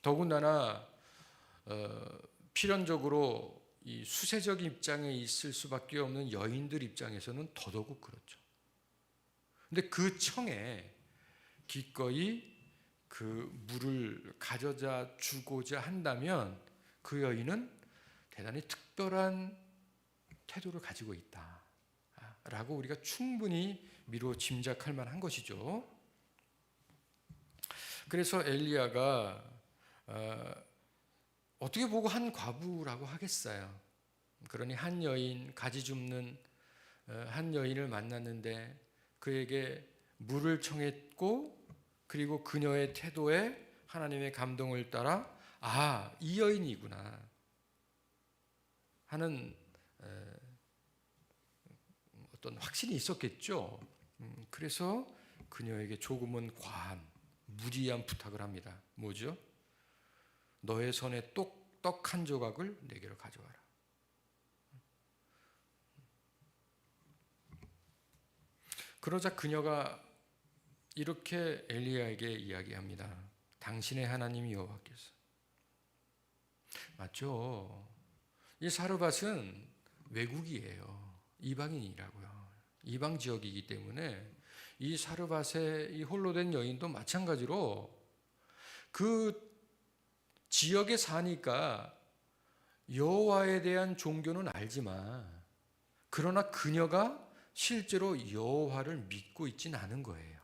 더군다나 필연적으로 이 수세적 입장에 있을 수밖에 없는 여인들 입장에서는 더더욱 그렇죠. 근데 그 청에 기꺼이 그 물을 가져다 주고자 한다면 그 여인은 대단히 특별한 태도를 가지고 있다라고 우리가 충분히 미루어 짐작할 만한 것이죠. 그래서 엘리야가 어떻게 보고 한 과부라고 하겠어요. 그러니 한 여인, 가지 줍는 한 여인을 만났는데 그에게 물을 청했고, 그리고 그녀의 태도에 하나님의 감동을 따라 이 여인이구나 하는 어떤 확신이 있었겠죠. 그래서 그녀에게 조금은 과한 무리한 부탁을 합니다. 뭐죠? 너의 손에 떡 한 조각을 내게로 가져와라. 그러자 그녀가 이렇게 엘리야에게 이야기합니다. 당신의 하나님 여호와께서. 맞죠? 이 사르밧은 외국이에요. 이방인이라고요. 이방 지역이기 때문에 이 사르밧의 이 홀로 된 여인도 마찬가지로 그 지역에 사니까 여호와에 대한 종교는 알지만, 그러나 그녀가 실제로 여호와를 믿고 있지는 않은 거예요.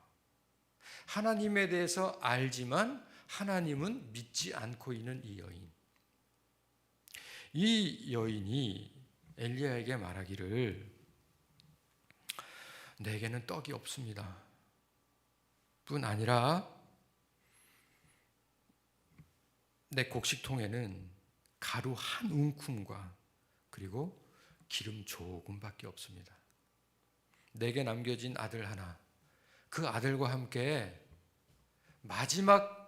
하나님에 대해서 알지만 하나님은 믿지 않고 있는 이 여인. 이 여인이 엘리야에게 말하기를 내게는 떡이 없습니다 뿐 아니라 내 곡식통에는 가루 한 움큼과 그리고 기름 조금밖에 없습니다. 내게 남겨진 아들 하나, 그 아들과 함께 마지막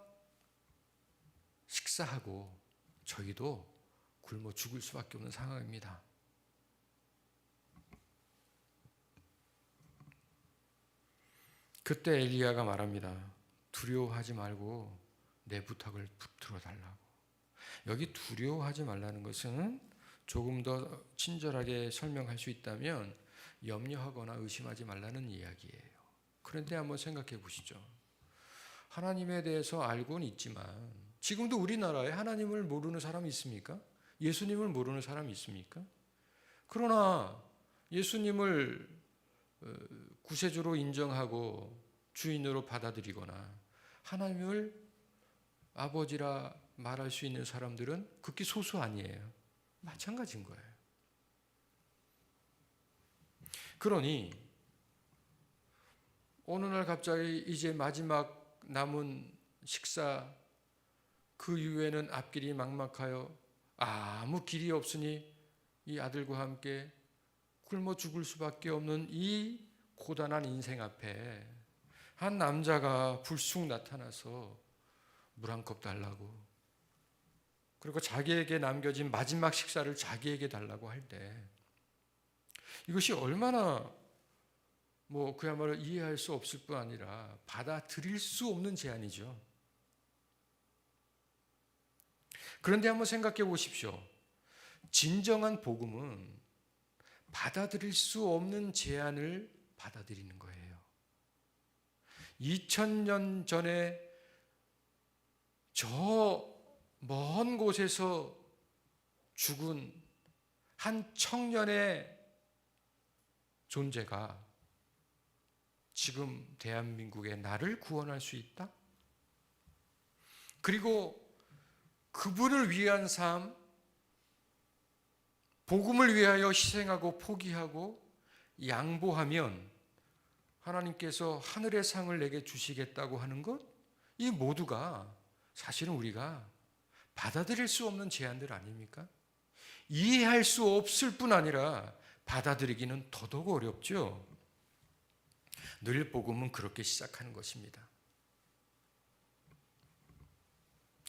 식사하고 저희도 굶어 죽을 수밖에 없는 상황입니다. 그때 엘리야가 말합니다. 두려워하지 말고 내 부탁을 붙들어 달라고. 여기 두려워하지 말라는 것은 조금 더 친절하게 설명할 수 있다면 염려하거나 의심하지 말라는 이야기예요. 그런데 한번 생각해 보시죠. 하나님에 대해서 알고는 있지만 지금도 우리나라에 하나님을 모르는 사람이 있습니까? 예수님을 모르는 사람이 있습니까? 그러나 예수님을 구세주로 인정하고 주인으로 받아들이거나 하나님을 아버지라 말할 수 있는 사람들은 극히 소수 아니에요. 마찬가지인 거예요. 그러니 어느 날 갑자기 이제 마지막 남은 식사 그 이후에는 앞길이 막막하여 아무 길이 없으니 이 아들과 함께 굶어 죽을 수밖에 없는 이 고단한 인생 앞에 한 남자가 불쑥 나타나서 물 한 컵 달라고, 그리고 자기에게 남겨진 마지막 식사를 자기에게 달라고 할 때 이것이 얼마나 그야말로 이해할 수 없을 뿐 아니라 받아들일 수 없는 제안이죠. 그런데 한번 생각해 보십시오. 진정한 복음은 받아들일 수 없는 제안을 받아들이는 거예요. 2000년 전에 저 먼 곳에서 죽은 한 청년의 존재가 지금 대한민국의 나를 구원할 수 있다? 그리고 그분을 위한 삶, 복음을 위하여 희생하고 포기하고 양보하면 하나님께서 하늘의 상을 내게 주시겠다고 하는 것, 이 모두가 사실은 우리가 받아들일 수 없는 제안들 아닙니까? 이해할 수 없을 뿐 아니라 받아들이기는 더더욱 어렵죠. 늘 복음은 그렇게 시작하는 것입니다.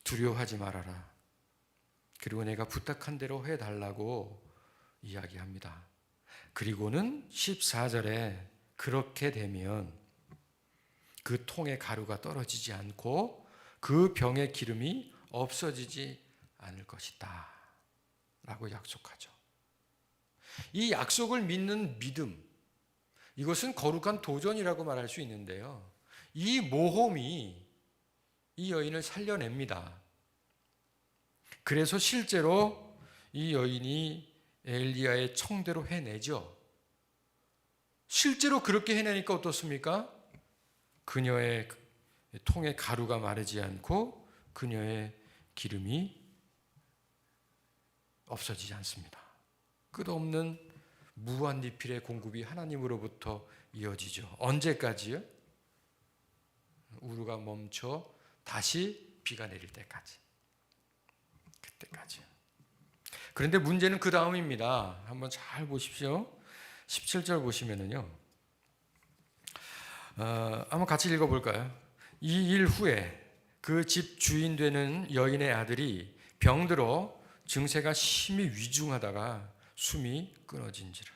두려워하지 말아라. 그리고 내가 부탁한 대로 해달라고 이야기합니다. 그리고는 14절에 그렇게 되면 그 통의 가루가 떨어지지 않고 그 병의 기름이 없어지지 않을 것이다 라고 약속하죠. 이 약속을 믿는 믿음, 이것은 거룩한 도전이라고 말할 수 있는데요, 이 모험이 이 여인을 살려냅니다. 그래서 실제로 이 여인이 엘리야의 청대로 해내죠. 실제로 그렇게 해내니까 어떻습니까? 그녀의 통에 가루가 마르지 않고 그녀의 기름이 없어지지 않습니다. 끝없는 무한 리필의 공급이 하나님으로부터 이어지죠. 언제까지요? 우루가 멈춰 다시 비가 내릴 때까지. 그때까지요. 그런데 문제는 그 다음입니다. 한번 잘 보십시오. 17절 보시면은요, 한번 같이 읽어볼까요? 이 일 후에 그 집 주인 되는 여인의 아들이 병들어 증세가 심히 위중하다가 숨이 끊어진지라.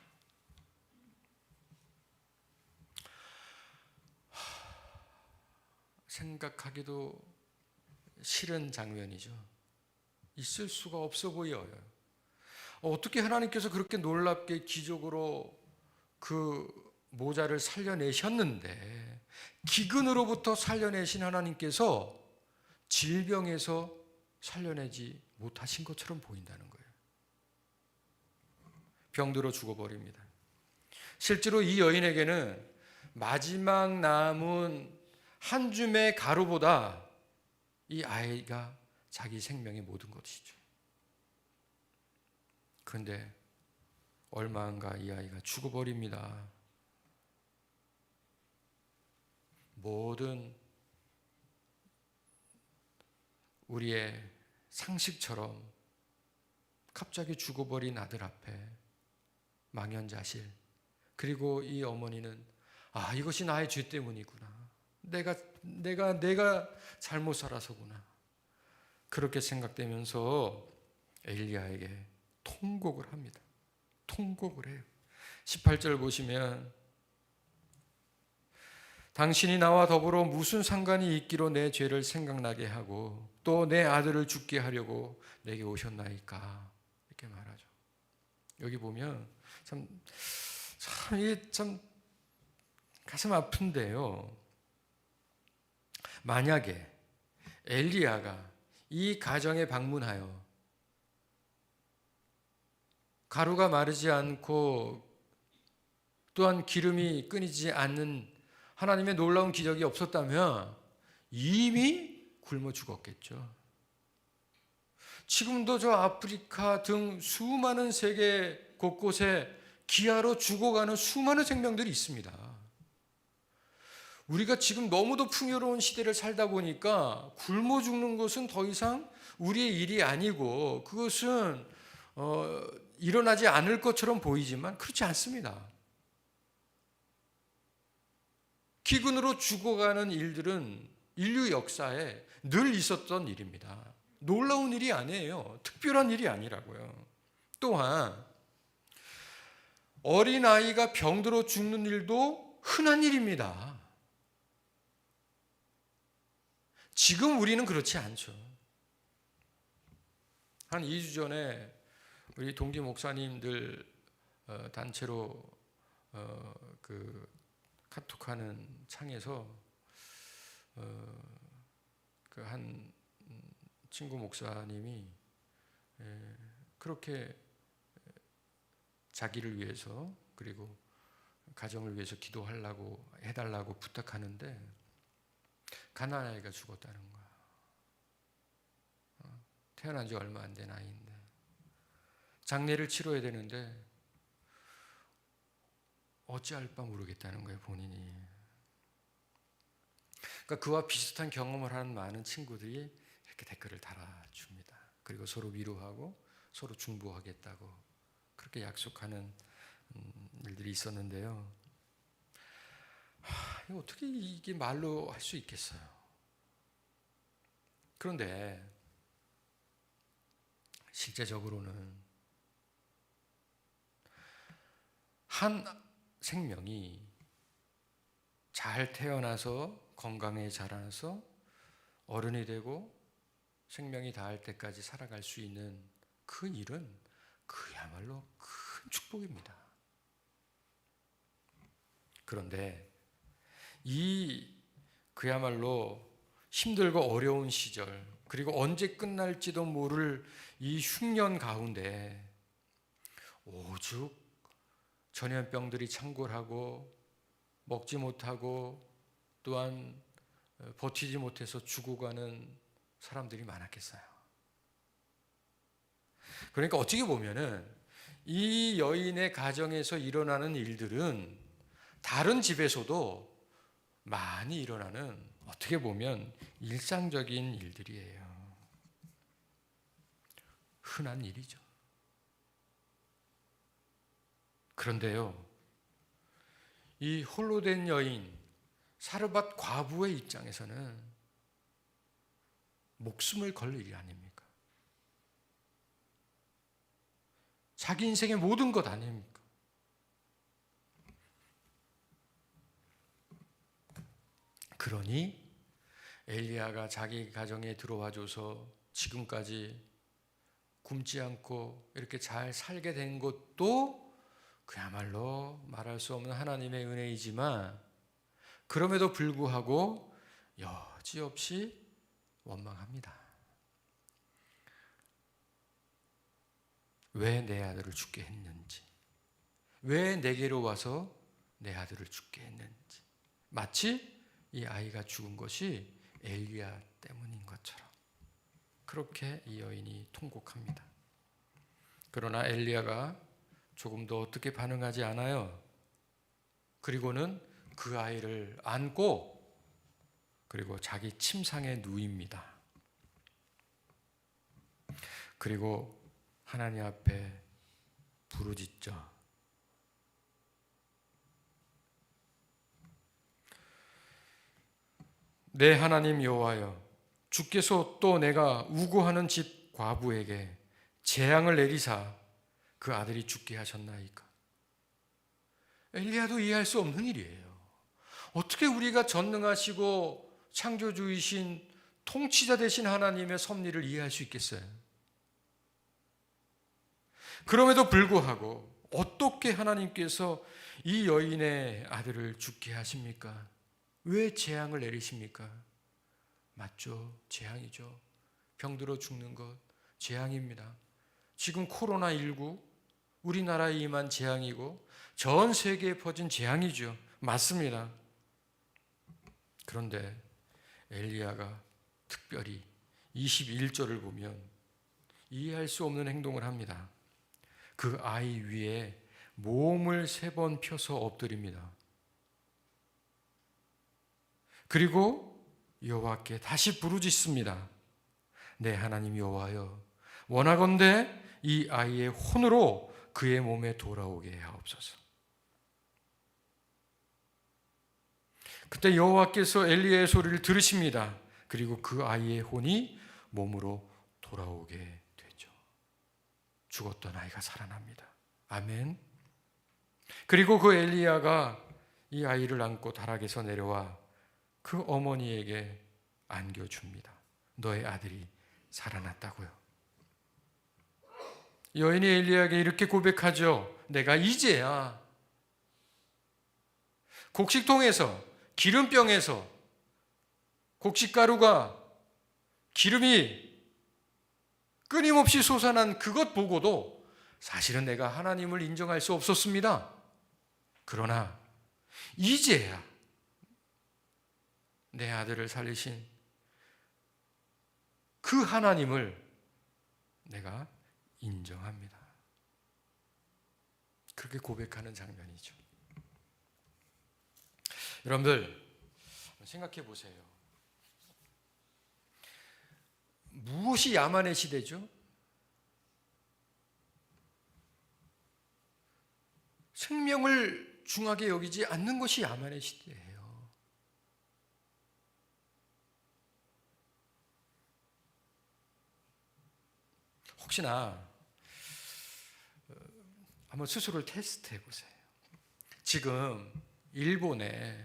생각하기도 싫은 장면이죠. 있을 수가 없어 보여요. 어떻게 하나님께서 그렇게 놀랍게 기적으로 그 모자를 살려내셨는데, 기근으로부터 살려내신 하나님께서 질병에서 살려내지 못하신 것처럼 보인다는 거예요. 병들어 죽어버립니다. 실제로 이 여인에게는 마지막 남은 한 줌의 가루보다 이 아이가 자기 생명의 모든 것이죠. 그런데 얼마 안 가 이 아이가 죽어버립니다. 모든 우리의 상식처럼 갑자기 죽어버린 아들 앞에 망연자실, 그리고 이 어머니는 이것이 나의 죄 때문이구나, 내가 잘못 살아서구나, 그렇게 생각되면서 엘리야에게 통곡을 합니다. 통곡을 해요. 18절 보시면, 당신이 나와 더불어 무슨 상관이 있기로 내 죄를 생각나게 하고 또 내 아들을 죽게 하려고 내게 오셨나이까, 이렇게 말하죠. 여기 보면 이게 참 가슴 아픈데요, 만약에 엘리야가 이 가정에 방문하여 가루가 마르지 않고 또한 기름이 끊이지 않는 하나님의 놀라운 기적이 없었다면 이미 굶어 죽었겠죠. 지금도 저 아프리카 등 수많은 세계 곳곳에 기아로 죽어가는 수많은 생명들이 있습니다. 우리가 지금 너무도 풍요로운 시대를 살다 보니까 굶어 죽는 것은 더 이상 우리의 일이 아니고 그것은 일어나지 않을 것처럼 보이지만 그렇지 않습니다. 기근으로 죽어가는 일들은 인류 역사에 늘 있었던 일입니다. 놀라운 일이 아니에요. 특별한 일이 아니라고요. 또한 어린아이가 병들어 죽는 일도 흔한 일입니다. 지금 우리는 그렇지 않죠. 한 2주 전에 우리 동기 목사님들 단체로 그 카톡하는 창에서 그 한 친구 목사님이 그렇게 자기를 위해서 그리고 가정을 위해서 기도하려고 해달라고 부탁하는데 가난한 아이가 죽었다는 거야. 태어난 지 얼마 안 된 아이인데 장례를 치러야 되는데 어찌할 바 모르겠다는 거예요, 본인이. 그러니까 그와 비슷한 경험을 하는 많은 친구들이 이렇게 댓글을 달아줍니다. 그리고 서로 위로하고 서로 중보하겠다고 그렇게 약속하는 일들이 있었는데요. 어떻게 이게 말로 할 수 있겠어요? 그런데 실제적으로는 한 생명이 잘 태어나서 건강에 자라서 어른이 되고 생명이 다할 때까지 살아갈 수 있는 그 일은 그야말로 큰 축복입니다. 그런데 이 그야말로 힘들고 어려운 시절, 그리고 언제 끝날지도 모를 이 흉년 가운데 오죽 전염병들이 창궐하고 먹지 못하고 또한 버티지 못해서 죽어가는 사람들이 많았겠어요. 그러니까 어떻게 보면은 이 여인의 가정에서 일어나는 일들은 다른 집에서도 많이 일어나는, 어떻게 보면 일상적인 일들이에요. 흔한 일이죠. 그런데요, 이 홀로 된 여인, 사르밧 과부의 입장에서는 목숨을 걸 일이 아닙니까? 자기 인생의 모든 것 아닙니까? 그러니 엘리야가 자기 가정에 들어와줘서 지금까지 굶지 않고 이렇게 잘 살게 된 것도 그야말로 말할 수 없는 하나님의 은혜이지만, 그럼에도 불구하고 여지없이 원망합니다. 왜 내 아들을 죽게 했는지, 왜 내게로 와서 내 아들을 죽게 했는지, 마치 이 아이가 죽은 것이 엘리야 때문인 것처럼 그렇게 이 여인이 통곡합니다. 그러나 엘리야가 조금 더 어떻게 반응하지 않아요. 그리고는 그 아이를 안고 그리고 자기 침상에 누입니다. 그리고 하나님 앞에 부르짖죠. 내 하나님 여호와여, 주께서 또 내가 우고하는 집 과부에게 재앙을 내리사 그 아들이 죽게 하셨나이까? 엘리야도 이해할 수 없는 일이에요. 어떻게 우리가 전능하시고 창조주이신 통치자 되신 하나님의 섭리를 이해할 수 있겠어요? 그럼에도 불구하고 어떻게 하나님께서 이 여인의 아들을 죽게 하십니까? 왜 재앙을 내리십니까? 맞죠? 재앙이죠. 병들어 죽는 것 재앙입니다. 지금 코로나19 우리나라에 임한 재앙이고 전 세계에 퍼진 재앙이죠. 맞습니다. 그런데 엘리야가 특별히 21절을 보면 이해할 수 없는 행동을 합니다. 그 아이 위에 몸을 3번 펴서 엎드립니다. 그리고 여호와께 다시 부르짖습니다. 내 하나님 여호와여, 원하건대 이 아이의 혼으로 그의 몸에 돌아오게 하옵소서. 그때 여호와께서 엘리야의 소리를 들으십니다. 그리고 그 아이의 혼이 몸으로 돌아오게 되죠. 죽었던 아이가 살아납니다. 아멘. 그리고 그 엘리야가 이 아이를 안고 다락에서 내려와 그 어머니에게 안겨줍니다. 너의 아들이 살아났다고요. 여인이 엘리야에게 이렇게 고백하죠. 내가 이제야 곡식통에서, 기름병에서 곡식가루가, 기름이 끊임없이 솟아난 그것 보고도 사실은 내가 하나님을 인정할 수 없었습니다. 그러나 이제야 내 아들을 살리신 그 하나님을 내가 인정합니다. 그렇게 고백하는 장면이죠. 여러분들 생각해 보세요. 무엇이 야만의 시대죠? 생명을 중하게 여기지 않는 것이 야만의 시대예요. 혹시나 한번 스스로를 테스트해 보세요. 지금 일본에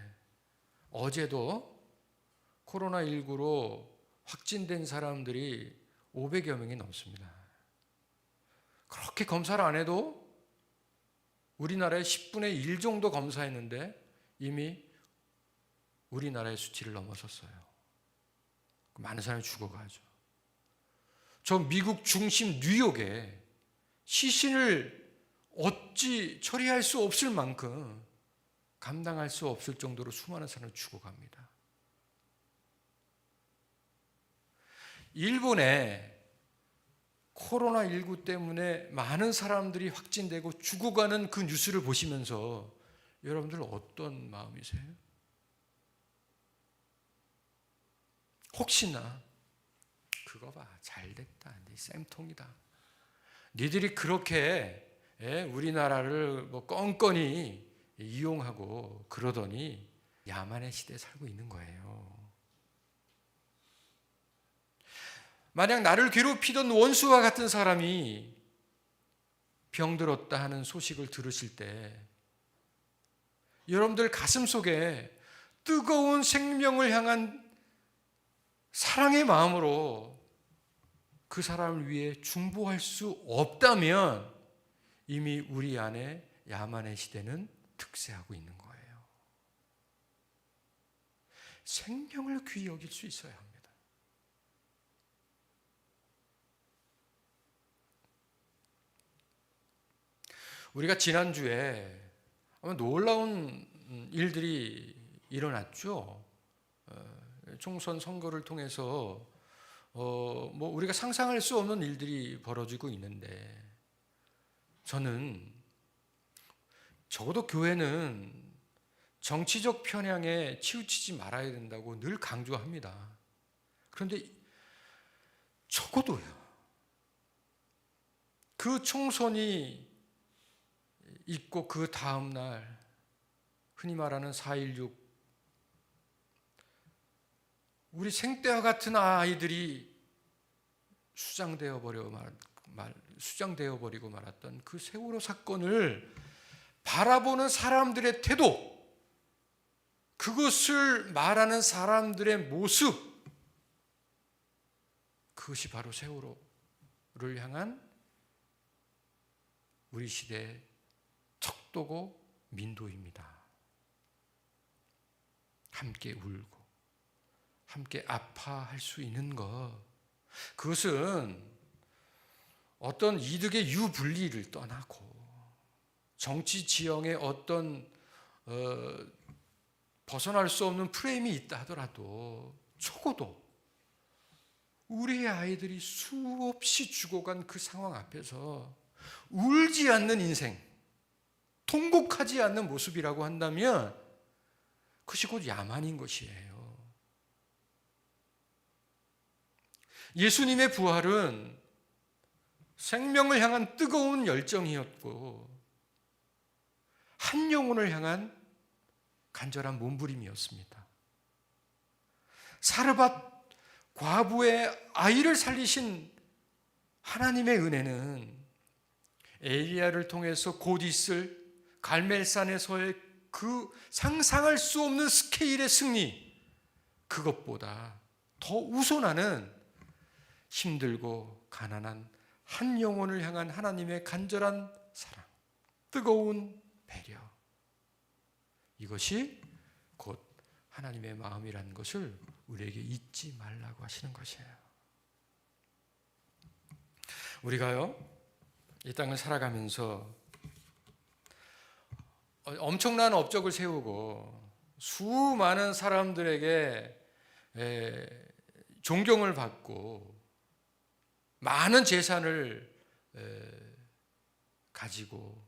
어제도 코로나19로 확진된 사람들이 500여 명이 넘습니다. 그렇게 검사를 안 해도 우리나라의 10분의 1 정도 검사했는데 이미 우리나라의 수치를 넘어섰어요. 많은 사람이 죽어가죠. 저 미국 중심 뉴욕에 시신을 어찌 처리할 수 없을 만큼 감당할 수 없을 정도로 수많은 사람이 죽어갑니다. 일본에 코로나19 때문에 많은 사람들이 확진되고 죽어가는 그 뉴스를 보시면서 여러분들 어떤 마음이세요? 혹시나 그거 봐, 잘됐다, 네 쌤통이다, 니들이 그렇게 우리나라를 뭐 껌껌이 이용하고 그러더니 야만의 시대에 살고 있는 거예요. 만약 나를 괴롭히던 원수와 같은 사람이 병들었다 하는 소식을 들으실 때 여러분들 가슴속에 뜨거운 생명을 향한 사랑의 마음으로 그 사람을 위해 중보할 수 없다면 이미 우리 안에 야만의 시대는 특세하고 있는 거예요. 생명을 귀히 여길 수 있어야 합니다. 우리가 지난주에 아마 놀라운 일들이 일어났죠. 총선 선거를 통해서 뭐 우리가 상상할 수 없는 일들이 벌어지고 있는데 저는 적어도 교회는 정치적 편향에 치우치지 말아야 된다고 늘 강조합니다. 그런데 적어도요, 그 총선이 있고 그 다음 날 흔히 말하는 4.16 우리 생떼와 같은 아이들이 수장되어 버리고 말았던 그 세월호 사건을 바라보는 사람들의 태도, 그것을 말하는 사람들의 모습, 그것이 바로 세월호를 향한 우리 시대의 척도고 민도입니다. 함께 울고 함께 아파할 수 있는 것, 그것은 어떤 이득의 유불리를 떠나고 정치 지형의 어떤 벗어날 수 없는 프레임이 있다 하더라도 적어도 우리의 아이들이 수없이 죽어간 그 상황 앞에서 울지 않는 인생, 통곡하지 않는 모습이라고 한다면 그것이 곧 야만인 것이에요. 예수님의 부활은 생명을 향한 뜨거운 열정이었고 한 영혼을 향한 간절한 몸부림이었습니다. 사르밧 과부의 아이를 살리신 하나님의 은혜는 엘리야를 통해서 곧 있을 갈멜산에서의 그 상상할 수 없는 스케일의 승리, 그것보다 더 우선하는 힘들고 가난한 한 영혼을 향한 하나님의 간절한 사랑, 뜨거운 배려, 이것이 곧 하나님의 마음이라는 것을 우리에게 잊지 말라고 하시는 것이에요. 우리가요, 이 땅을 살아가면서 엄청난 업적을 세우고 수많은 사람들에게 존경을 받고 많은 재산을 가지고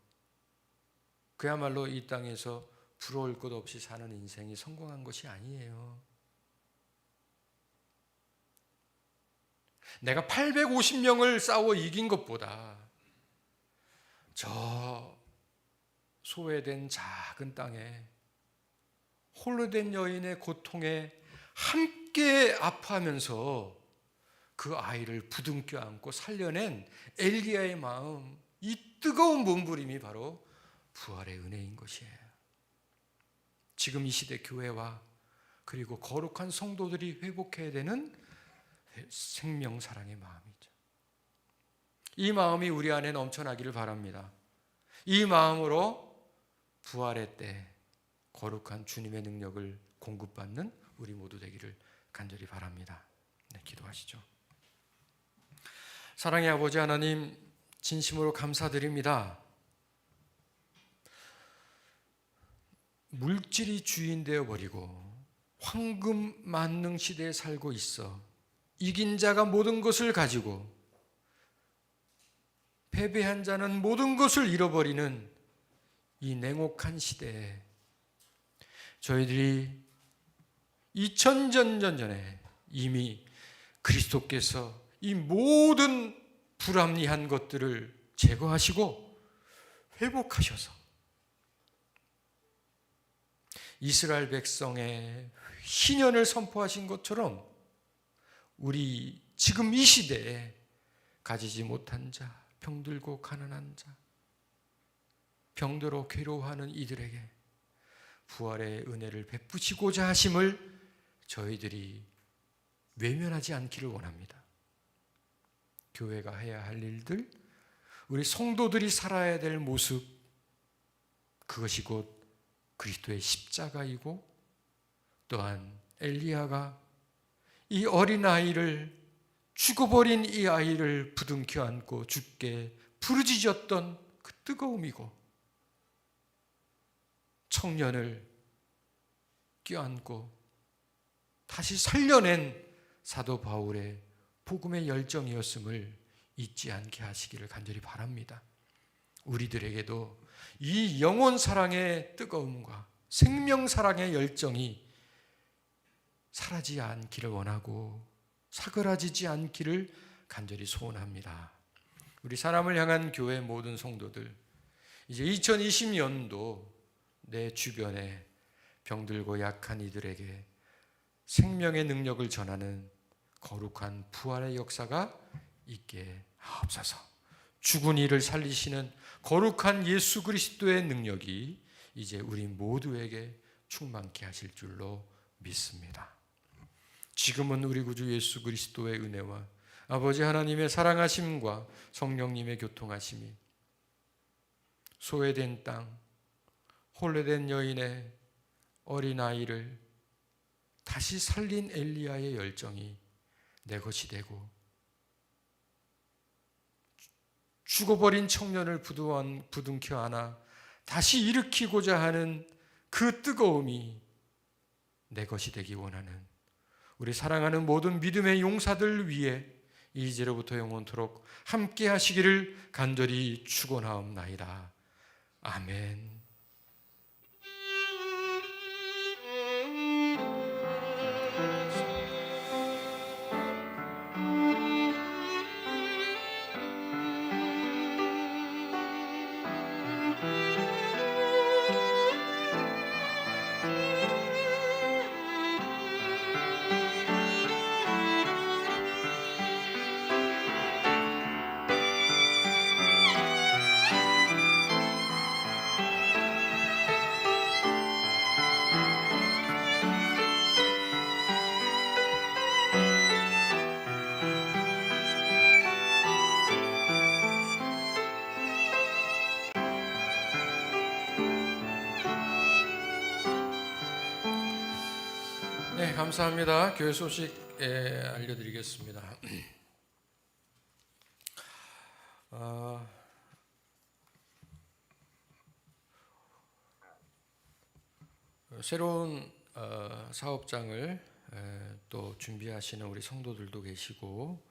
그야말로 이 땅에서 부러울 것 없이 사는 인생이 성공한 것이 아니에요. 내가 850명을 싸워 이긴 것보다 저 소외된 작은 땅에 홀로 된 여인의 고통에 함께 아파하면서 그 아이를 부둥켜 안고 살려낸 엘리야의 마음, 이 뜨거운 몸부림이 바로 부활의 은혜인 것이에요. 지금 이 시대 교회와 그리고 거룩한 성도들이 회복해야 되는 생명 사랑의 마음이죠. 이 마음이 우리 안에 넘쳐나기를 바랍니다. 이 마음으로 부활의 때 거룩한 주님의 능력을 공급받는 우리 모두 되기를 간절히 바랍니다. 네, 기도하시죠. 사랑의 아버지 하나님, 진심으로 감사드립니다. 물질이 주인 되어버리고 황금 만능 시대에 살고 있어 이긴 자가 모든 것을 가지고 패배한 자는 모든 것을 잃어버리는 이 냉혹한 시대에 저희들이 2000년 전에 이미 그리스도께서 이 모든 불합리한 것들을 제거하시고 회복하셔서 이스라엘 백성의 희년을 선포하신 것처럼 우리 지금 이 시대에 가지지 못한 자, 병들고 가난한 자, 병들어 괴로워하는 이들에게 부활의 은혜를 베푸시고자 하심을 저희들이 외면하지 않기를 원합니다. 교회가 해야 할 일들, 우리 성도들이 살아야 될 모습, 그것이 곧 그리스도의 십자가이고 또한 엘리야가 이 어린아이를 죽어버린 이 아이를 부둥켜 안고 죽게 부르짖었던 그 뜨거움이고 청년을 껴안고 다시 살려낸 사도 바울의 복음의 열정이었음을 잊지 않게 하시기를 간절히 바랍니다. 우리들에게도 이 영혼 사랑의 뜨거움과 생명 사랑의 열정이 사라지지 않기를 원하고 사그라지지 않기를 간절히 소원합니다. 우리 사람을 향한 교회 모든 성도들, 이제 2020년도 내 주변에 병들고 약한 이들에게 생명의 능력을 전하는 거룩한 부활의 역사가 있게 하옵소서. 죽은 이를 살리시는 거룩한 예수 그리스도의 능력이 이제 우리 모두에게 충만케 하실 줄로 믿습니다. 지금은 우리 구주 예수 그리스도의 은혜와 아버지 하나님의 사랑하심과 성령님의 교통하심이 소외된 땅, 혼례된 여인의 어린아이를 다시 살린 엘리야의 열정이 내 것이 되고 죽어버린 청년을 부둥켜 안아 다시 일으키고자 하는 그 뜨거움이 내 것이 되기 원하는 우리 사랑하는 모든 믿음의 용사들 위해 이제로부터 영원토록 함께 하시기를 간절히 축원하옵나이다. 아멘. 네, 감사합니다. 교회 소식 알려드리겠습니다. 새로운 사업장을 또 준비하시는 우리 성도들도 계시고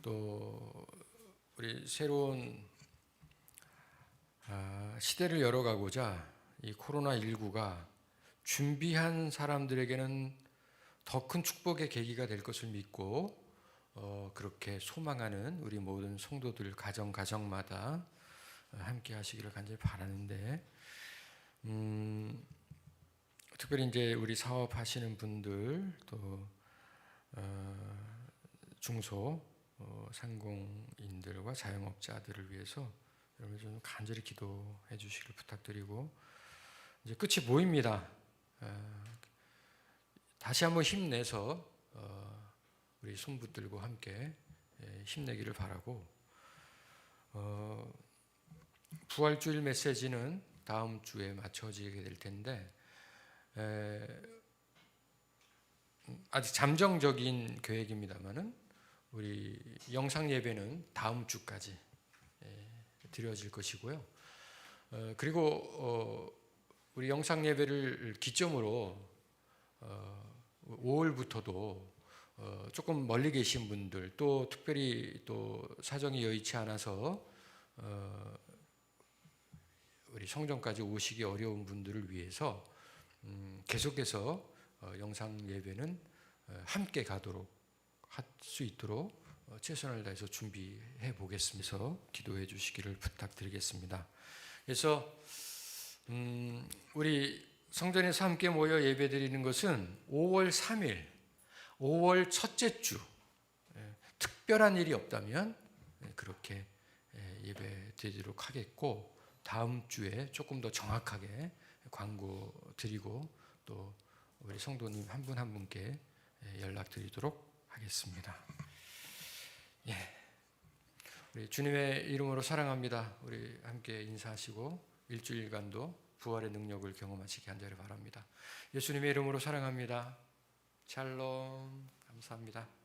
또 우리 새로운 시대를 열어가고자 이 코로나19가 준비한 사람들에게는 더 큰 축복의 계기가 될 것을 믿고 그렇게 소망하는 우리 모든 성도들 가정마다 함께 하시기를 간절히 바라는데 특별히 이제 우리 사업하시는 분들 또 중소 상공인들과 자영업자들을 위해서 여러분 좀 간절히 기도해 주시기를 부탁드리고 이제 끝이 보입니다. 다시 한번 힘내서 우리 손 붙들고 함께 힘내기를 바라고, 부활주일 메시지는 다음 주에 맞춰지게 될 텐데, 아직 잠정적인 계획입니다만은 우리 영상 예배는 다음 주까지 드려질 것이고요. 그리고 우리 영상 예배를 기점으로 5월부터도 조금 멀리 계신 분들, 또 특별히 또 사정이 여의치 않아서 우리 성전까지 오시기 어려운 분들을 위해서 계속해서 영상 예배는 함께 가도록 할 수 있도록 최선을 다해서 준비해 보겠습니다. 기도해 주시기를 부탁드리겠습니다. 그래서 우리 성전에서 함께 모여 예배드리는 것은 5월 3일, 5월 첫째 주, 특별한 일이 없다면 그렇게 예배 드리도록 하겠고, 다음 주에 조금 더 정확하게 광고 드리고 또 우리 성도님 한 분 한 분께 연락드리도록 하겠습니다. 우리 주님의 이름으로 사랑합니다. 우리 함께 인사하시고 일주일간도 부활의 능력을 경험하시게 한자를 바랍니다. 예수님의 이름으로 사랑합니다. 샬롬. 감사합니다.